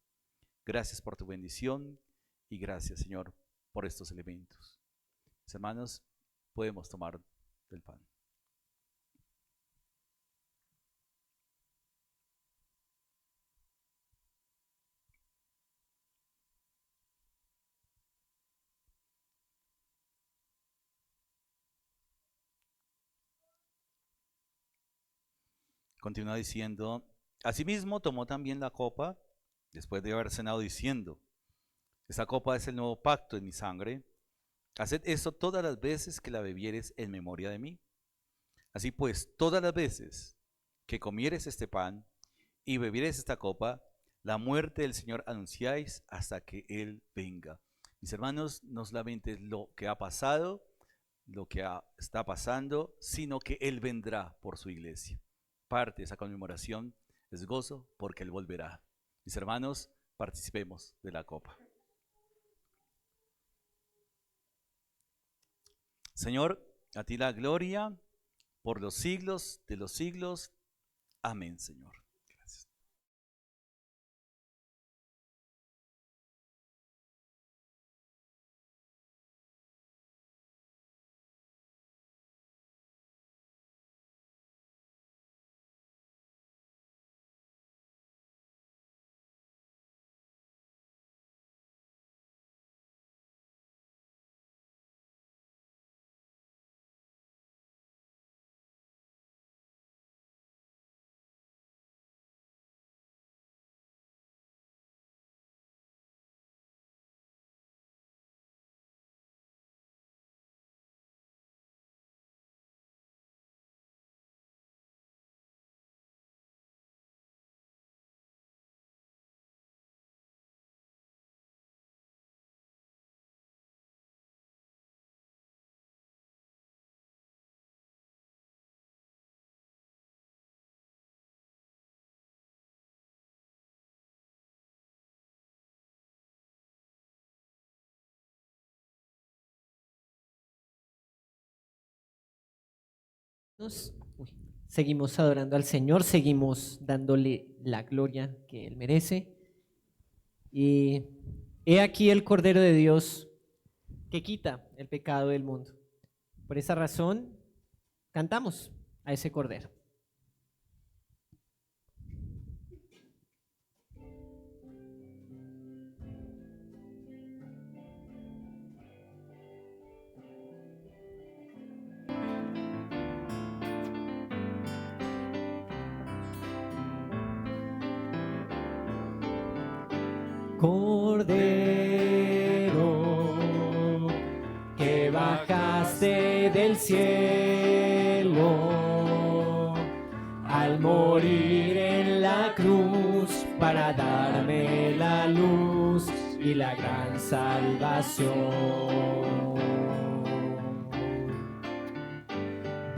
Gracias por tu bendición y gracias, Señor, por estos elementos. Mis hermanos, podemos tomar del pan. Continúa diciendo, asimismo tomó también la copa, después de haber cenado, diciendo, esta copa es el nuevo pacto en mi sangre. Haced esto todas las veces que la bebieres en memoria de mí. Así pues, todas las veces que comieres este pan y bebieres esta copa, la muerte del Señor anunciáis hasta que Él venga. Mis hermanos, no solamente es lo que ha pasado, lo que está pasando, sino que Él vendrá por su iglesia. Parte de esa conmemoración es gozo porque Él volverá. Mis hermanos, participemos de la copa. Señor, a ti la gloria por los siglos de los siglos. Amén, Señor. Gracias. Uy, seguimos adorando al Señor, seguimos dándole la gloria que Él merece. Y he aquí el Cordero de Dios que quita el pecado del mundo. Por esa razón, cantamos a ese Cordero. Cordero, que bajaste del cielo al morir en la cruz para darme la luz y la gran salvación.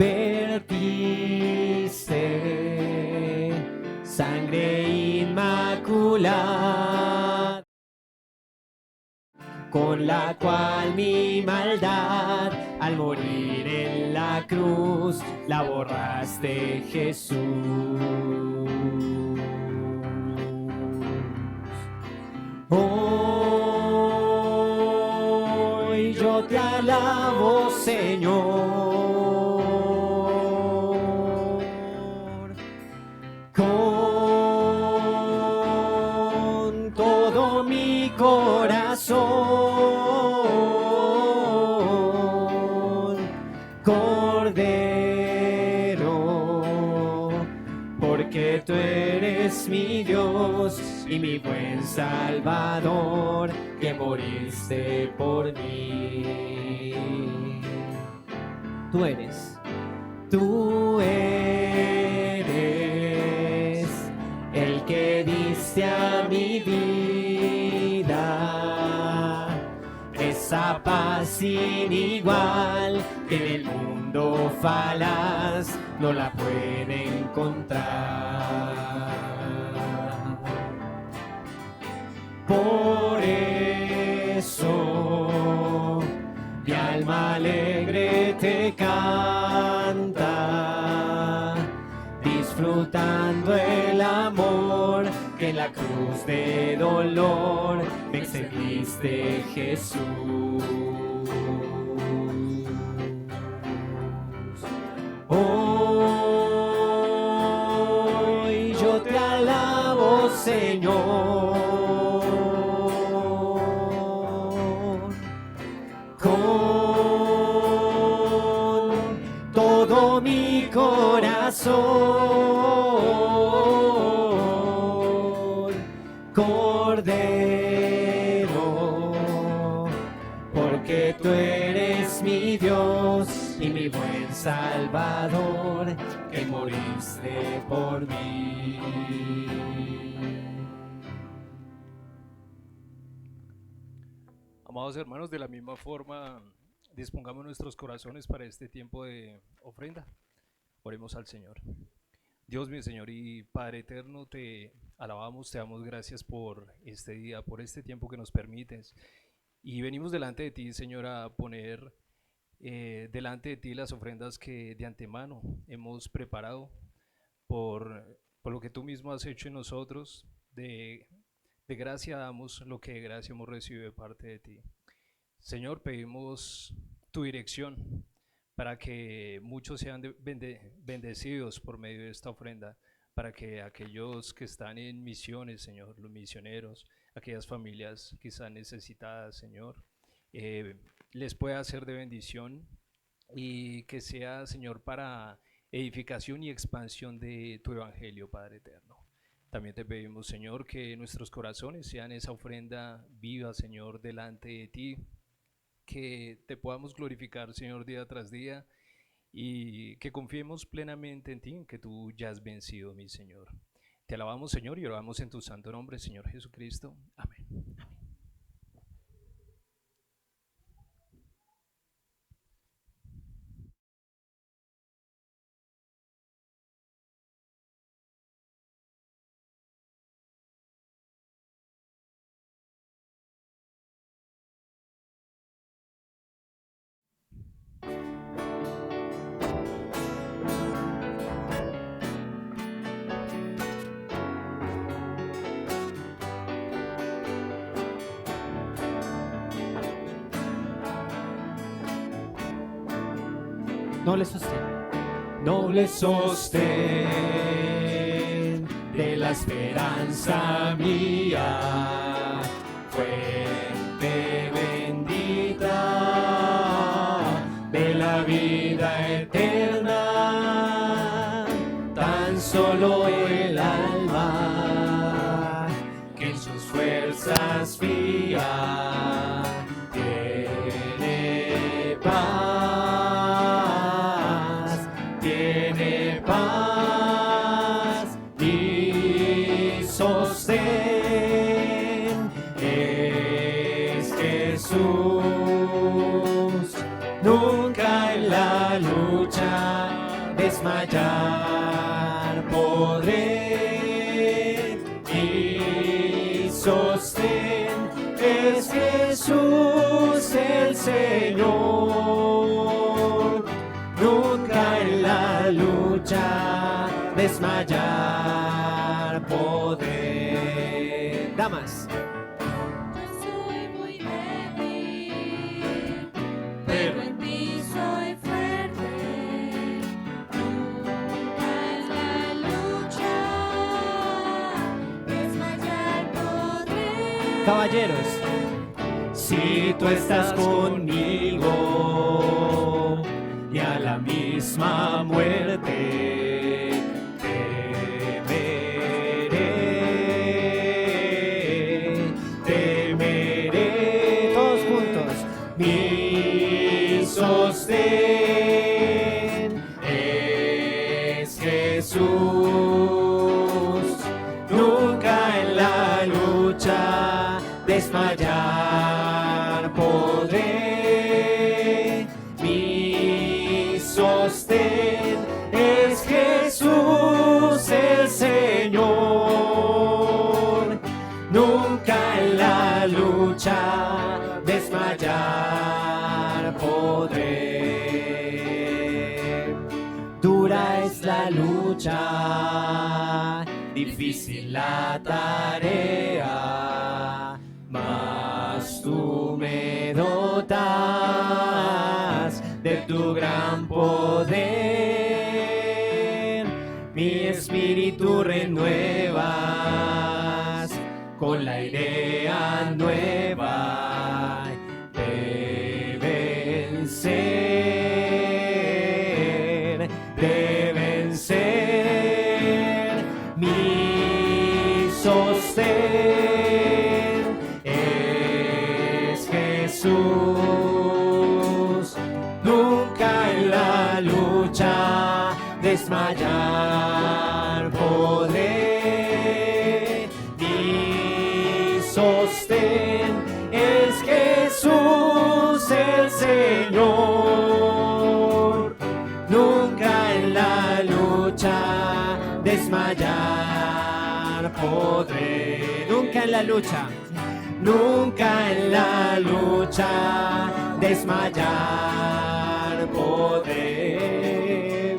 Vertiste sangre inmaculada, con la cual mi maldad al morir en la cruz la borraste, Jesús. Hoy yo te alabo, Señor, con todo mi corazón, Cordero, porque tú eres mi Dios y mi buen Salvador, que moriste por mí. Tú eres el que diste a mi vida esa paz sin igual que en el mundo falaz no la puede encontrar. Por eso mi alma alegre te canta, disfrutando el amor que en la cruz de dolor me extendiste, Jesús. Hoy yo te alabo, Señor, con todo mi corazón, Cordero, porque tú eres mi Dios y mi buen Salvador, que moriste por mí. Amados hermanos, de la misma forma, dispongamos nuestros corazones para este tiempo de ofrenda. Oremos al Señor. Dios, mi Señor y Padre eterno, te alabamos, te damos gracias por este día, por este tiempo que nos permites. Y venimos delante de ti, Señor, a poner delante de ti las ofrendas que de antemano hemos preparado por lo que tú mismo has hecho en nosotros. De gracia damos lo que de gracia hemos recibido de parte de ti. Señor, pedimos tu dirección para que muchos sean bendecidos por medio de esta ofrenda, para que aquellos que están en misiones, Señor, los misioneros, aquellas familias quizás necesitadas, Señor, les pueda ser de bendición y que sea, Señor, para edificación y expansión de tu evangelio, Padre eterno. También te pedimos, Señor, que nuestros corazones sean esa ofrenda viva, Señor, delante de ti, que te podamos glorificar, Señor, día tras día, y que confiemos plenamente en ti, en que tú ya has vencido, mi Señor. Te alabamos, Señor, y oramos en tu santo nombre, Señor Jesucristo. Amén. Noble sostén. Noble sostén de la esperanza mía, fuente bendita de la vida eterna, tan solo el alma que en sus fuerzas fía tiene paz. Nunca en la lucha desmayar podré, mi sostén es Jesús el Señor. Nunca en la lucha desmayar podré. Damas. Caballeros, si tú estás conmigo y a la misma muerte temeré, todos juntos, mi sostén es Jesús. Nunca en la lucha desmayar podré, mi sostén es Jesús el Señor. Nunca en la lucha desmayar podré. Dura es la lucha, difícil la tarea, mas tú me dotas de tu gran poder. Mi espíritu renuevas con la idea nueva de vencer, de vencer. Mi sostén es Jesús, nunca en la lucha desmayar podré. Mi sostén es Jesús el Señor, nunca en la lucha desmayar podré. Nunca en la lucha, nunca en la lucha desmayar podré.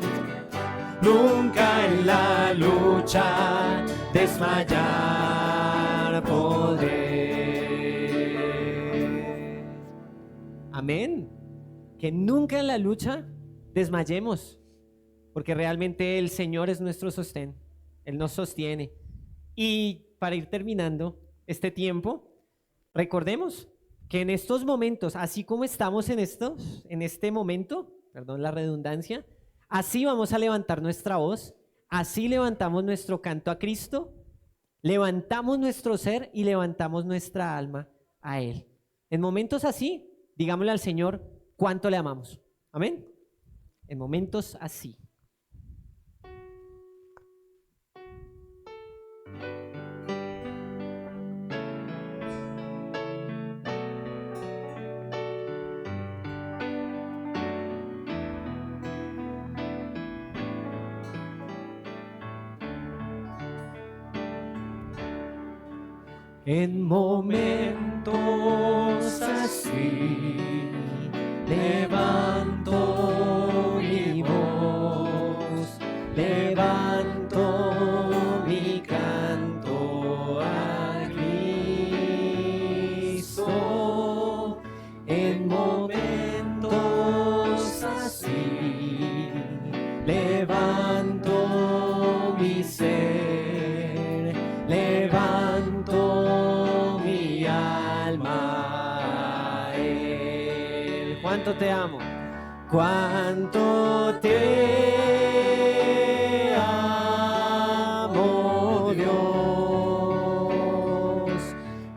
Nunca en la lucha desmayar podré. Amén. Que nunca en la lucha desmayemos, porque realmente el Señor es nuestro sostén. Él nos sostiene. Y para ir terminando este tiempo, recordemos que en estos momentos, así como estamos en este momento, perdón la redundancia, así vamos a levantar nuestra voz, así levantamos nuestro canto a Cristo, levantamos nuestro ser y levantamos nuestra alma a Él. En momentos así, digámosle al Señor cuánto le amamos. Amén. En momentos así. En momentos así levanto mi voz, levanto mi canto a Cristo. En momentos así levanto mi ser, levanto mi alma a Él. ¿Cuánto te amo? ¿Cuánto te amo, Dios?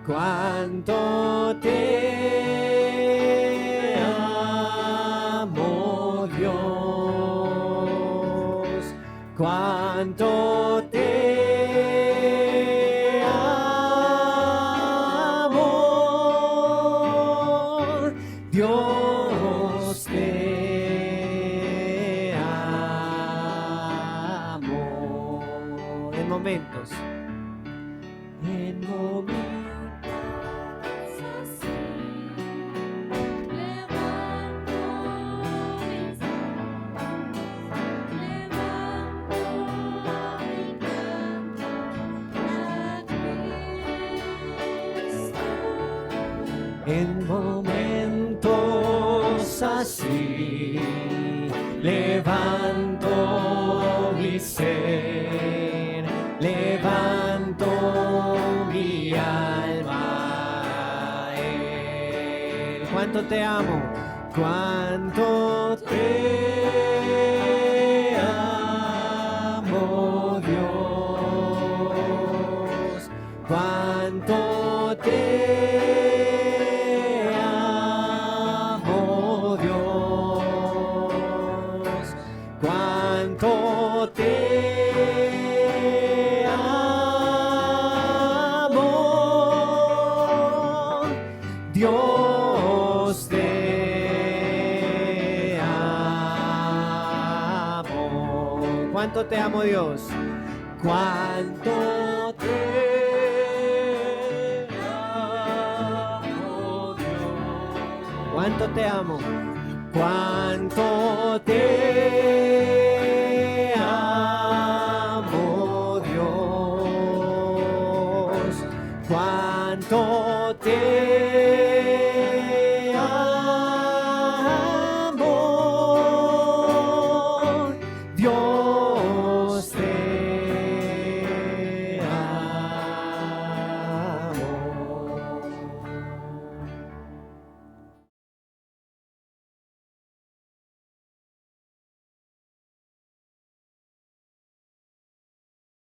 ¿Cuánto te amo, Dios? ¿Cuánto te Dios te amo? En momentos así, levanto mis manos, levanto mi canto a Cristo. en momentos así levanto mi ser, levanto mi alma a Él. ¿Cuánto te amo? ¿Cuánto te amo, Dios? ¿Cuánto te amo, Dios? ¿Cuánto te amo? Dios te amo. ¿Cuánto te amo, Dios? ¿Cuánto te amo, Dios? ¿Cuánto te amo? ¿Cuánto te amo, Dios? santo te